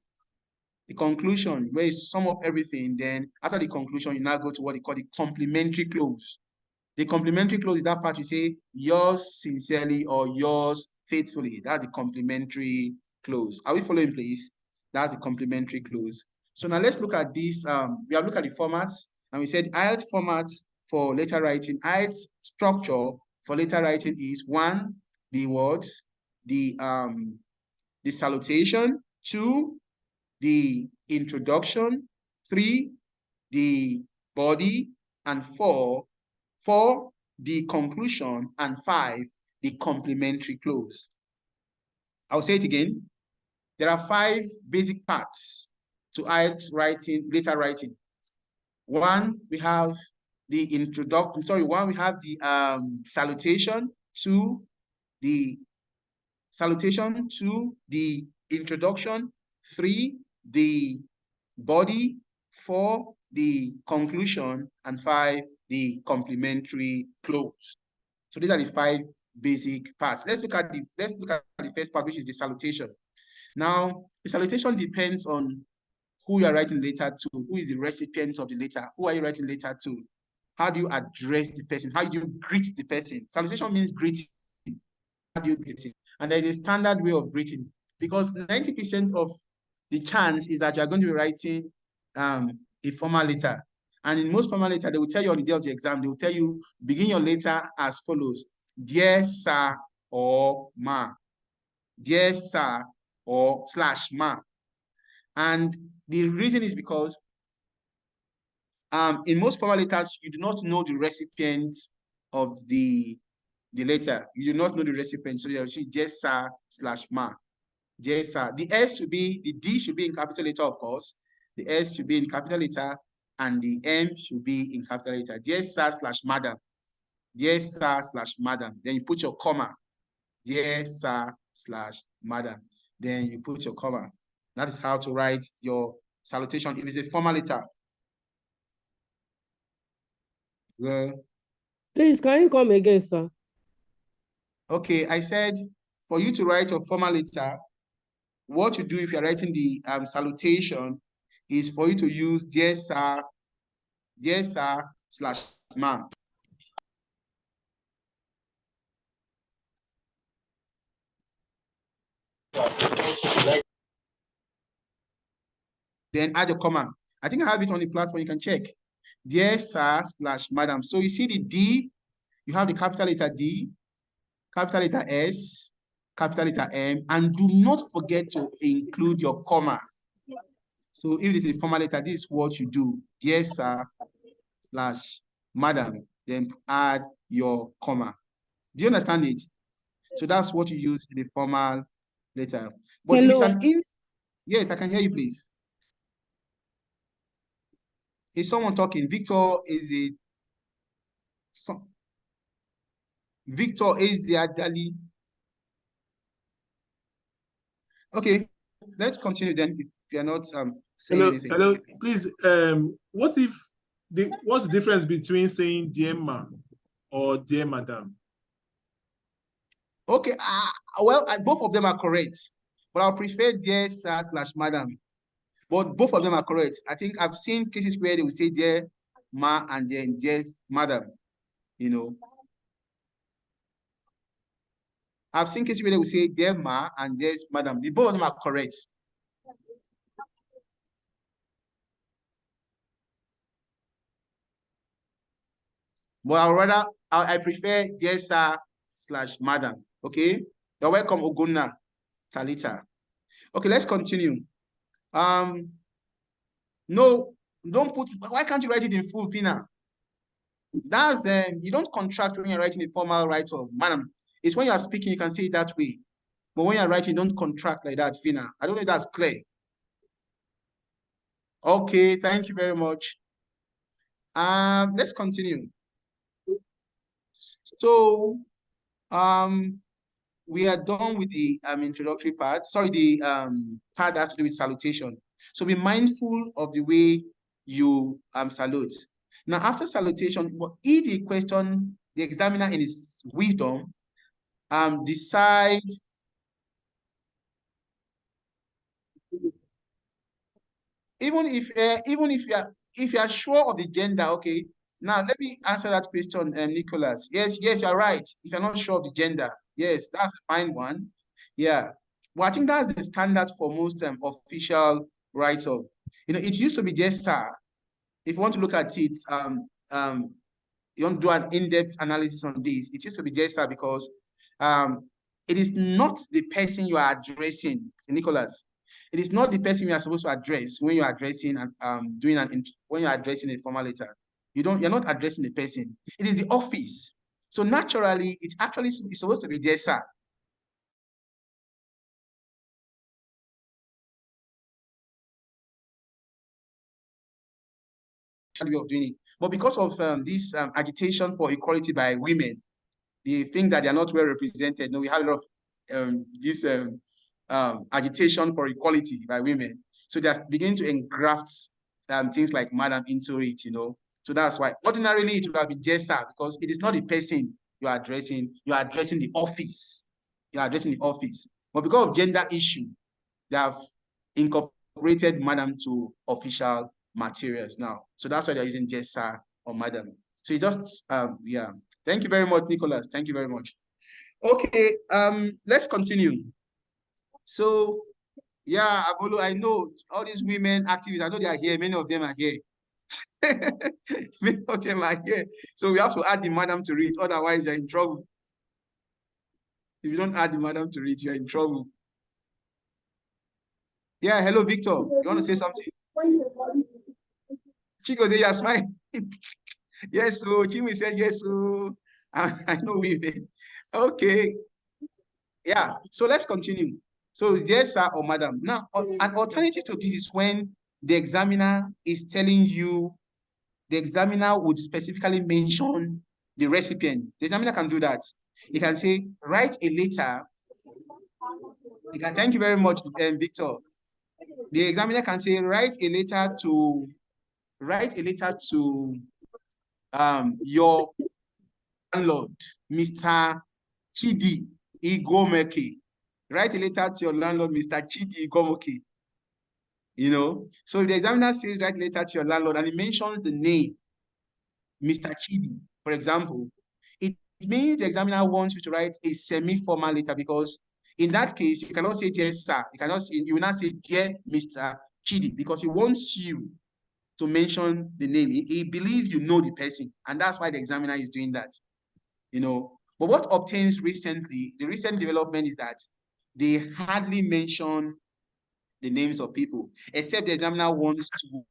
The conclusion, where you sum up everything. Then after the conclusion, you now go to what they call the complimentary close. The complimentary close is that part you say, yours sincerely or yours faithfully. That's the complimentary close. Are we following, please? That's the complimentary close. So now let's look at this. We have looked at the formats, and we said IELTS formats for letter writing. IELTS structure for letter writing is 1, the words, the salutation, 2, the introduction, 3, the body, and 4, the conclusion, and 5, the complimentary close. I'll say it again. There are 5 basic parts to IELTS writing, letter writing. 1, we have the introduction. Sorry, 1, we have the salutation. 2, the salutation. 2, the introduction. 3, the body. 4, the conclusion, and 5, the complimentary close. So these are the 5 basic parts. Let's look at the first part, which is the salutation. Now, the salutation depends on who you are writing the letter to, who is the recipient of the letter, who are you writing the letter to, how do you address the person, how do you greet the person. Salutation means greeting. How do you greet it? And there is a standard way of greeting, because 90% of the chance is that you are going to be writing a formal letter. And in most formal letter, they will tell you on the day of the exam, they will tell you, begin your letter as follows: dear sir or ma, dear sir or /ma. And the reason is because in most formal letters, you do not know the recipient of the letter. You do not know the recipient. So you see dear sir /ma. Dear sir. The S should be, the D should be in capital letter, of course. The S should be in capital letter, and the M should be in capital letter. Dear sir /madam. Dear sir /madam. Then you put your comma. Dear sir /madam. Then you put your comma. That is how to write your salutation if it's a formal letter. Please, can you come again, sir? Okay, I said for you to write your formal letter, what you do if you're writing the salutation is for you to use dear sir /ma. Then add a comma. I think I have it on the platform, you can check. Dear sir /madam. So you see the D, you have the capital letter D, capital letter S, capital letter M, and do not forget to include your comma. So if it is a formal letter, this is what you do. Dear sir / madam, then add your comma. Do you understand it? So that's what you use in the formal letter. But Hello. if it's an if, yes, I can hear you, please. Is someone talking? Victor, is it? Victor Eziadali. Okay, let's continue then if you're not saying anything. Hello, please, what's the difference between saying dear ma or dear madam? Okay, well, both of them are correct, but I'll prefer dear sir / madam. But both of them are correct. I think I've seen cases where they will say dear ma and then dear madam, you know. I've seen cases where they will say dear ma and dear madam. Both of them are correct. But I prefer dear sir / madam. Okay, you're welcome, Oguna Talita. Okay, let's continue. No, don't put. Why can't you write it in full, Fina? That's you don't contract when you're writing a formal write-off, madam. It's when you are speaking, you can say it that way. But when you're writing, don't contract like that, Fina. I don't know if that's clear. Okay, thank you very much. Let's continue. So, we are done with the introductory part. Sorry, the part that has to do with salutation. So be mindful of the way you salute. Now, after salutation, if the question, the examiner in his wisdom decide even if you are sure of the gender, okay. Now let me answer that question, Nicholas. Yes, you are right. If you're not sure of the gender, yes, that's a fine one. Yeah. Well, I think that's the standard for most official write-up. You know, it used to be just sir. If you want to look at it, you want to do an in-depth analysis on this, it used to be just sir because it is not the person you are addressing, Nicholas. It is not the person you are supposed to address when you are addressing and when you are addressing a formal letter. You're not addressing the person. It is the office. So naturally, it's supposed to be dear sir. Way of doing it, but because of this agitation for equality by women, they think that they are not well represented. No, we have a lot of this agitation for equality by women. So they're beginning to engraft things like madam into it, you know. So that's why ordinarily it would have been just sir, because it is not the person you are addressing, you are addressing the office. You are addressing the office. But because of gender issue, they have incorporated madam to official materials now. So that's why they're using just sir or madam. So you just yeah. Thank you very much, Nicholas. Thank you very much. Okay, let's continue. So, yeah, Abolo, I know all these women activists, I know they are here. Many of them are here. Many of them are here. So we have to add the madam to read. Otherwise, you're in trouble. If you don't add the madam to read, you're in trouble. Yeah, hello, Victor. You want to say something? Chico said, you're smiling. Yes, so Jimmy said, yes, so I know women. Okay. Yeah, so let's continue. So is there sir or madam? Now, an alternative to this is when the examiner is telling you, the examiner would specifically mention the recipient. The examiner can do that. He can say, write a letter. He can, thank you very much, Victor. The examiner can say, write a letter to your landlord, Mr. Chidi Igomeke. Write a letter to your landlord, Mr. Chidi Igomeke. You know, so if the examiner says write a letter to your landlord and he mentions the name, Mr. Chidi, for example, it means the examiner wants you to write a semi-formal letter, because in that case, you cannot say dear sir, you will not say dear Mr. Chidi, because he wants you to mention the name. He believes you know the person, and that's why the examiner is doing that. You know, But what obtains recently, the recent development is that they hardly mention the names of people, except the examiner wants to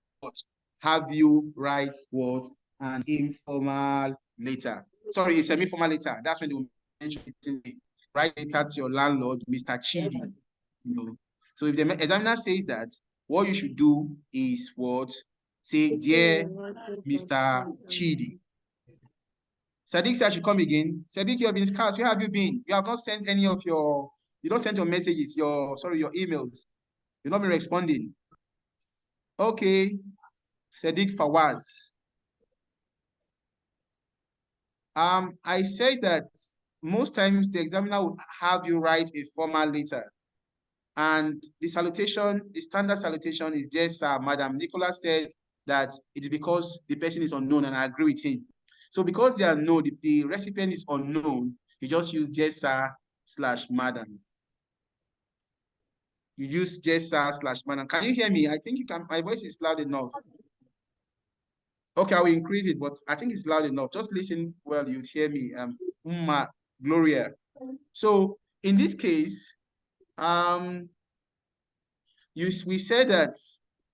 have you write what? An informal letter. Sorry, a semi-formal letter. That's when they will mention it. Write letter to your landlord, Mr. Chidi. You know. So if the examiner says that, what you should do is what? Say, dear Mr. Chidi. Sadiq said I should come again. Sadiq, you have been scarce. Where have you been? You have not sent any of your, you don't send your messages, your emails. You've not been responding. Okay. Sadiq Fawaz. I say that most times the examiner would have you write a formal letter. And the salutation, the standard salutation is just, Madam Nicola said that it's because the person is unknown, and I agree with him. So because they are known, the recipient is unknown, you just use just / madam. You use just / madam. Can you hear me? I think you can. My voice is loud enough. Okay, I will increase it, but I think it's loud enough. Just listen well, you'd hear me. Gloria. So in this case, we said that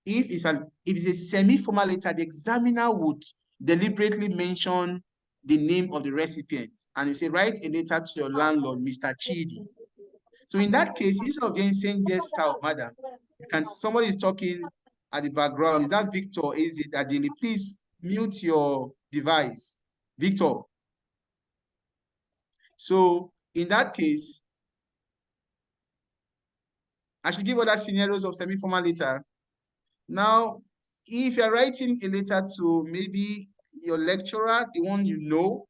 if it's a semi-formal letter, the examiner would deliberately mention the name of the recipient, and you say, write a letter to your landlord, Mr. Chidi. So in that case, instead of then saying just madam, somebody is talking at the background. Is that Victor? Is it Adili? Please mute your device, Victor. So in that case, I should give other scenarios of semi-formal letter. Now, if you're writing a letter to maybe your lecturer, the one you know,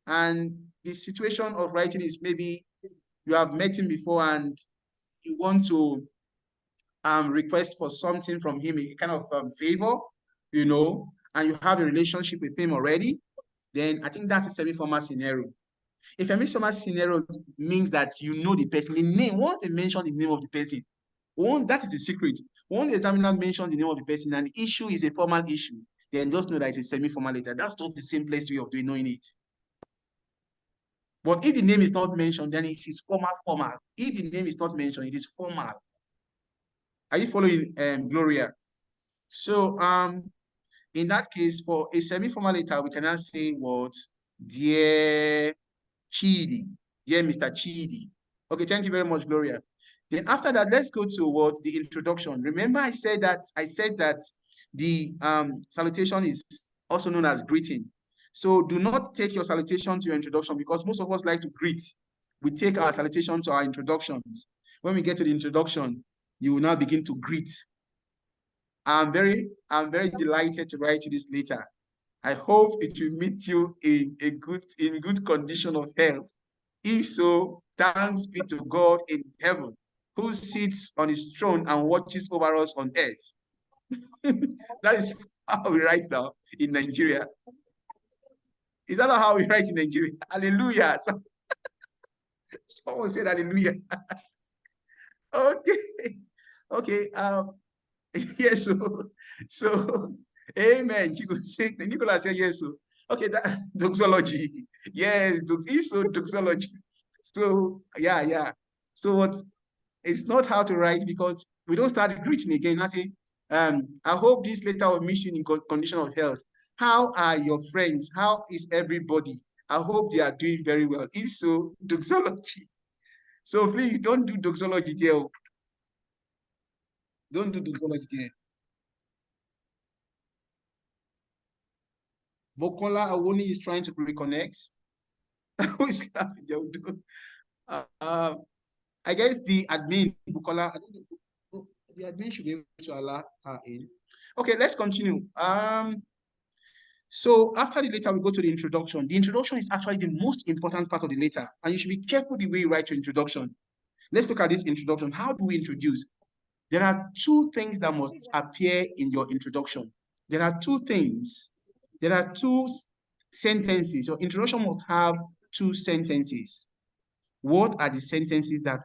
and the situation of writing is maybe you have met him before and you want to request for something from him, a kind of favor, you know, and you have a relationship with him already, then I think that's a semi-formal scenario. A semi-formal scenario means that you know the person, the name. Once they mention the name of the person, that is the secret. Once the examiner mentions the name of the person and the issue is a formal issue, then just know that it's a semi-formal letter. That's just the simplest way of knowing it. But if the name is not mentioned, then it is formal. If the name is not mentioned, it is formal. Are you following, Gloria? So in that case, for a semi-formal letter, we cannot say what? Dear Chidi, dear Mr. Chidi. Okay, thank you very much, Gloria. Then after that, let's go to what? The introduction. Remember I said that the salutation is also known as greeting. So do not take your salutation to your introduction, because most of us like to greet. We take our salutation to our introductions. When we get to the introduction, you will now begin to greet. I'm very delighted to write you this letter. I hope it will meet you in good condition of health. If so, thanks be to God in heaven, who sits on his throne and watches over us on earth. That is how we write now in Nigeria. Is that not how we write in Nigeria? Hallelujah. Someone said hallelujah. Okay. Yes, so amen. Nicola said yes. So okay, that doxology. Yes, doxology. So yeah. So what? It's not how to write, because we don't start greeting again. I say, I hope this letter will meet you in condition of health. How are your friends? How is everybody? I hope they are doing very well. If so, doxology. So please don't do doxology there. Don't do doxology there. Bokola Awoni is trying to reconnect. Who is laughing? I guess the admin, Bukola, I don't know, the admin should be able to allow her in. Okay, let's continue. So after the letter, we go to the introduction. The introduction is actually the most important part of the letter, and you should be careful the way you write your introduction. Let's look at this introduction. How do we introduce? There are two things that must appear in your introduction. There are two things. There are two sentences. Your introduction must have two sentences. What are the sentences that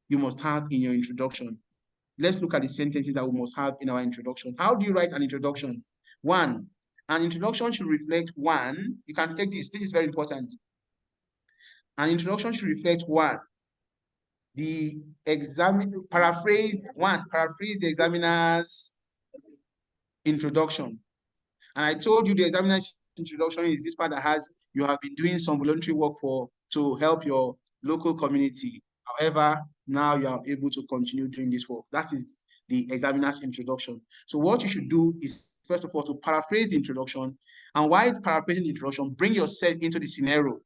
you must have in your introduction? Let's look at the sentences that we must have in our introduction. How do you write an introduction? One, an introduction should reflect one. You can take this. This is very important. An introduction should reflect one, paraphrase the examiner's introduction. And I told you the examiner's introduction is this part that has, you have been doing some voluntary work to help your local community. However, now you are able to continue doing this work. That is the examiner's introduction. So what you should do is, first of all, to paraphrase the introduction. And while paraphrasing the introduction, bring yourself into the scenario.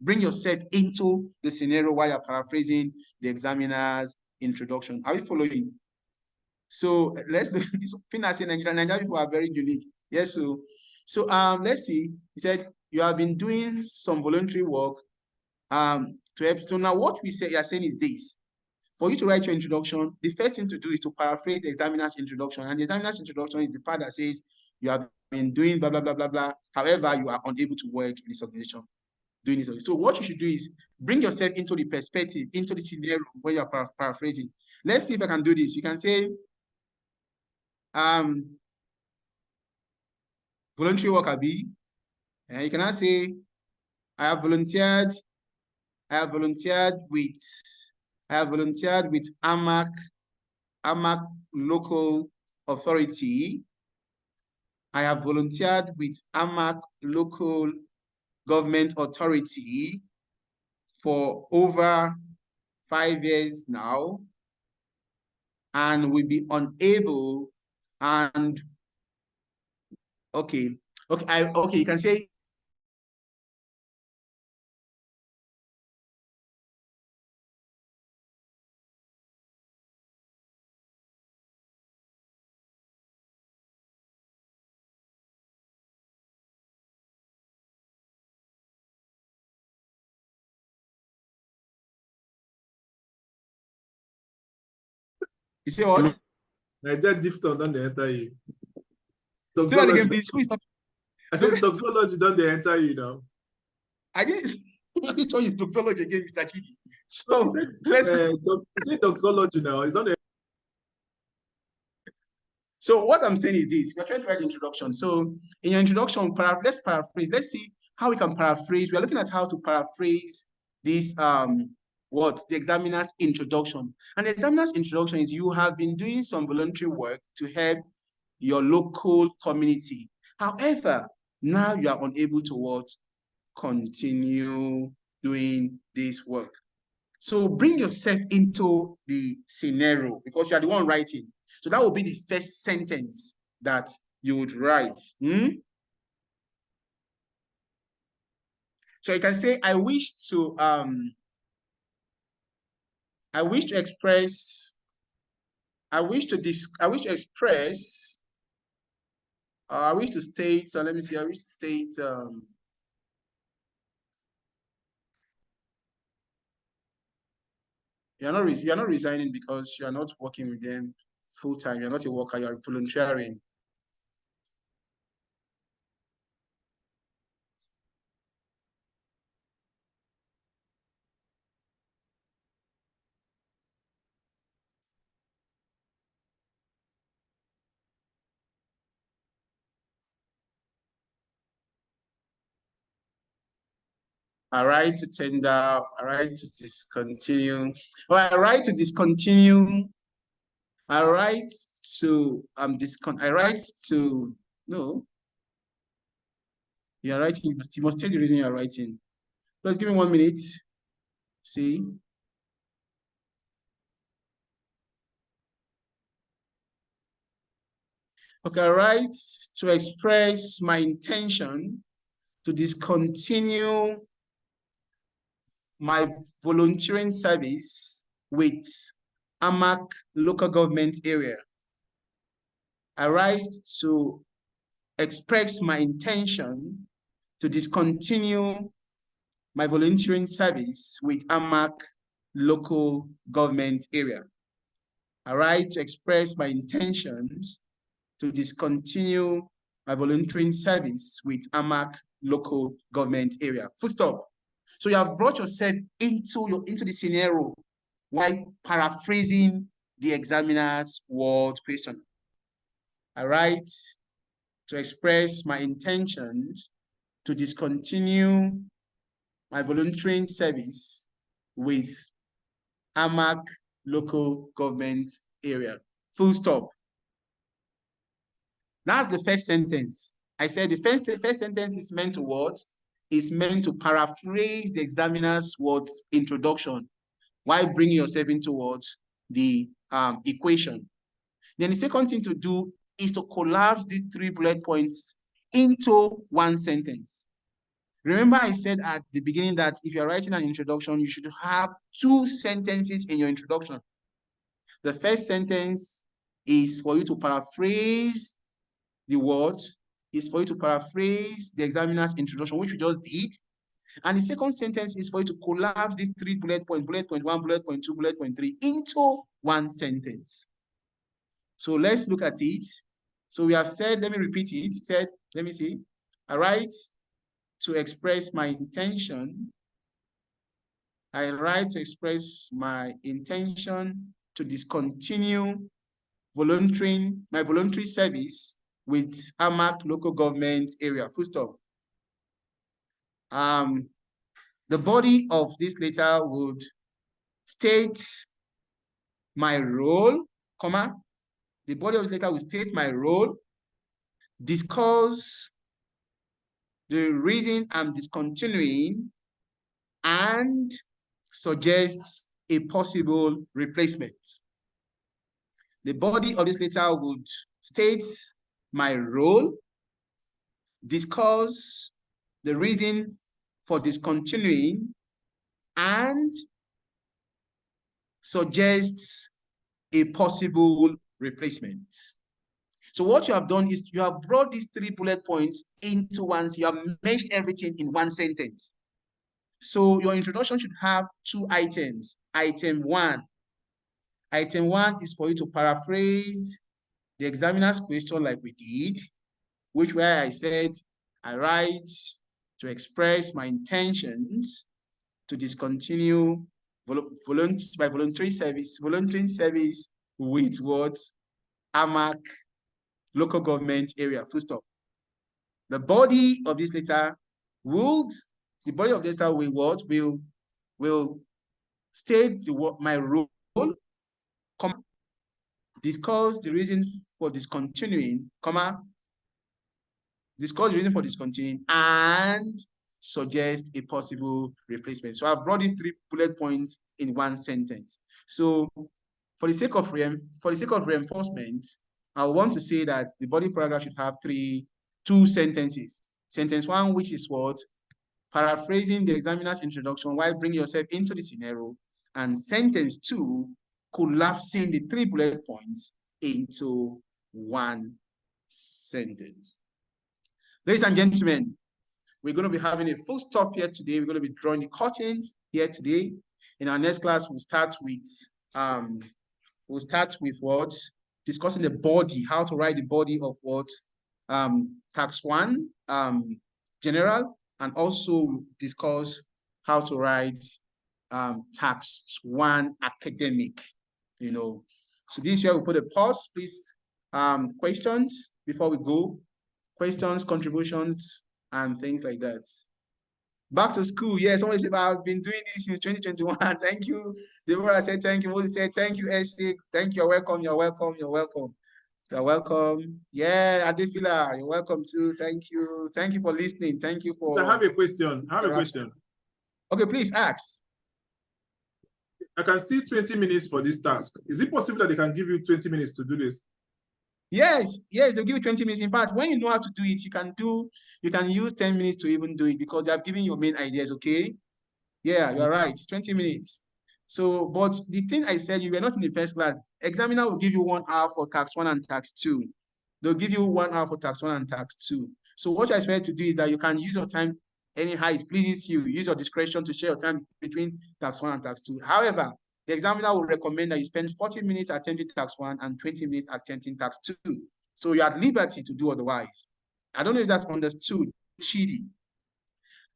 Bring yourself into the scenario while you're paraphrasing the examiner's introduction. Are you following? So let's look at this. Nigerian people are very unique. Yes, so let's see. He said you have been doing some voluntary work to help. So now what we are saying is this: for you to write your introduction, the first thing to do is to paraphrase the examiner's introduction. And the examiner's introduction is the part that says you have been doing blah blah blah blah blah. However, you are unable to work in this organization doing this. So what you should do is bring yourself into the perspective, into the scenario where you're paraphrasing. Let's see if I can do this. You can say, voluntary work, Abi. And you cannot say, I have volunteered with AMAC local authority. I have volunteered with AMAC local government authority for over 5 years now, and will be unable and okay, you can say you say what? I just diphthong on the enter you. Say that again, please. Who is talking? I said doxology don't they enter you now. I didn't show you doxology again, Mr. Chidi. So let's say doxology now. It's not a... So what I'm saying is this: you're trying to write the introduction. So in your introduction, let's paraphrase. Let's see how we can paraphrase. We are looking at how to paraphrase this the examiner's introduction. And the examiner's introduction is you have been doing some voluntary work to help your local community. However, now you are unable to continue doing this work. So bring yourself into the scenario because you are the one writing. So that will be the first sentence that you would write. So you can say, I wish to state, so let me see, I wish to state, you're not resigning because you're not working with them full-time, you're not a worker, you're volunteering. A right to tender, a right to discontinue, or a right to discontinue, a right to no. You're writing, you must tell the reason you're writing. Let's give me 1 minute. See. Okay, right to express my intention to discontinue my volunteering service with AMAC local government area. I write to express my intention to discontinue my volunteering service with AMAC local government area. I write to express my intentions to discontinue my volunteering service with AMAC local government area. Full stop. So you have brought yourself into the scenario while paraphrasing the examiner's word question. I write to express my intentions to discontinue my volunteering service with AMAC local government area. Full stop. That's the first sentence. I said the first sentence is meant to what? Is meant to paraphrase the examiner's words introduction while bringing yourself into what? The equation. Then the second thing to do is to collapse these 3 bullet points into one sentence. Remember I said at the beginning that if you're writing an introduction, you should have 2 sentences in your introduction. The first sentence is for you to paraphrase the words, is for you to paraphrase the examiner's introduction, which we just did. And the second sentence is for you to collapse these 3 bullet points, bullet point 1, bullet point 2, bullet point 3, into one sentence. So let's look at it. So we have said, let me repeat it. Said, let me see. I write to express my intention. I write to express my intention to discontinue my voluntary service with AMAC local government area. Full stop. The body of this letter would state my role, comma. The body of the letter will state my role, discuss the reason I'm discontinuing, and suggests a possible replacement. The body of this letter would state my role, discuss the reason for discontinuing, and suggests a possible replacement. So what you have done is you have brought these 3 bullet points into one, so you have meshed everything in one sentence. So your introduction should have 2 items. Item 1 is for you to paraphrase the examiner's question like we did, which where I said, I write to express my intentions to discontinue volunteering service with what? AMAC local government area, full stop. The body of this letter will what? Will state my role, comma, discuss the reason for discontinuing, comma, discuss the reason for discontinuing, and suggest a possible replacement. So I've brought these 3 bullet points in one sentence. So for the sake of reinforcement, I want to say that the body paragraph should have 2 sentences. Sentence 1, which is what? Paraphrasing the examiner's introduction while bringing yourself into the scenario. And sentence 2, collapsing the 3 bullet points into one sentence. Ladies and gentlemen, we're going to be having a full stop here today. We're going to be drawing the curtains here today. In our next class, we'll start with what? Discussing the body, how to write the body of what? Tax 1 general, and also discuss how to write tax 1 academic, you know. So this year we'll put a pause, please. Questions before we go? Questions, contributions, and things like that. Back to school. Yes, someone said, I've been doing this since 2021. Thank you. Deborah said, thank you. Moses said, thank you, Essie. Thank you. You're welcome. You're welcome. You're welcome. You're welcome. Yeah, Adefila, you're welcome too. Thank you. Thank you for listening. Thank you for... So I have a question. Okay, please ask. I can see 20 minutes for this task. Is it possible that they can give you 20 minutes to do this? Yes, they'll give you 20 minutes. In fact, when you know how to do it, you can use 10 minutes to even do it because they have given you main ideas, okay? Yeah, you're right, 20 minutes. So, but the thing I said, you were not in the first class. Examiner will give you 1 hour for tax 1 and tax 2. They'll give you 1 hour for tax 1 and tax 2. So what I expect to do is that you can use your time anyhow it pleases you. Use your discretion to share your time between tax 1 and tax 2. However, the examiner will recommend that you spend 40 minutes attempting tax 1 and 20 minutes attempting tax 2. So you're at liberty to do otherwise. I don't know if that's understood, Chidi.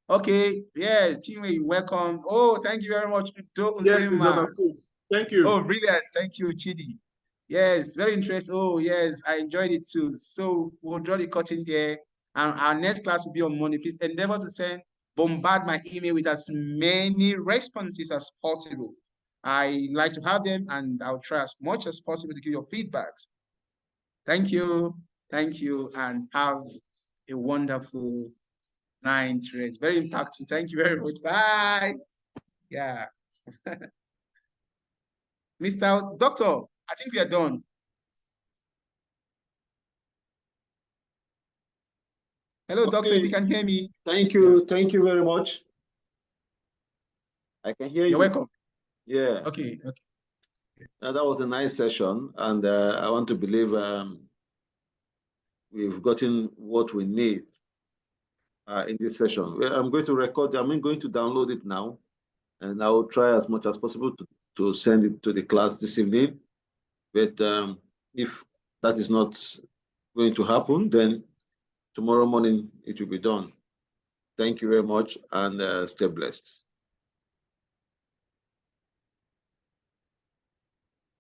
Okay, yes, Chinwe, welcome. Oh, thank you very much. Yes, it's understood. Thank you. Oh, brilliant. Thank you, Chidi. Yes, very interesting. Oh, yes, I enjoyed it too. So we'll draw the curtain here. And our next class will be on Monday. Please endeavor to send bombard my email with as many responses as possible. I like to have them, and I'll try as much as possible to give your feedbacks. Thank you, and have a wonderful night rest. Very impactful. Thank you very much. Bye. Yeah. Mr. Doctor, I think we are done. Hello, Doctor, if you can hear me. Thank you. Thank you very much. I can hear you. You're welcome. Yeah. Okay. That was a nice session, and I want to believe we've gotten what we need in this session. I'm going to record. I'm going to download it now, and I will try as much as possible to send it to the class this evening. But if that is not going to happen, then tomorrow morning it will be done. Thank you very much, and stay blessed.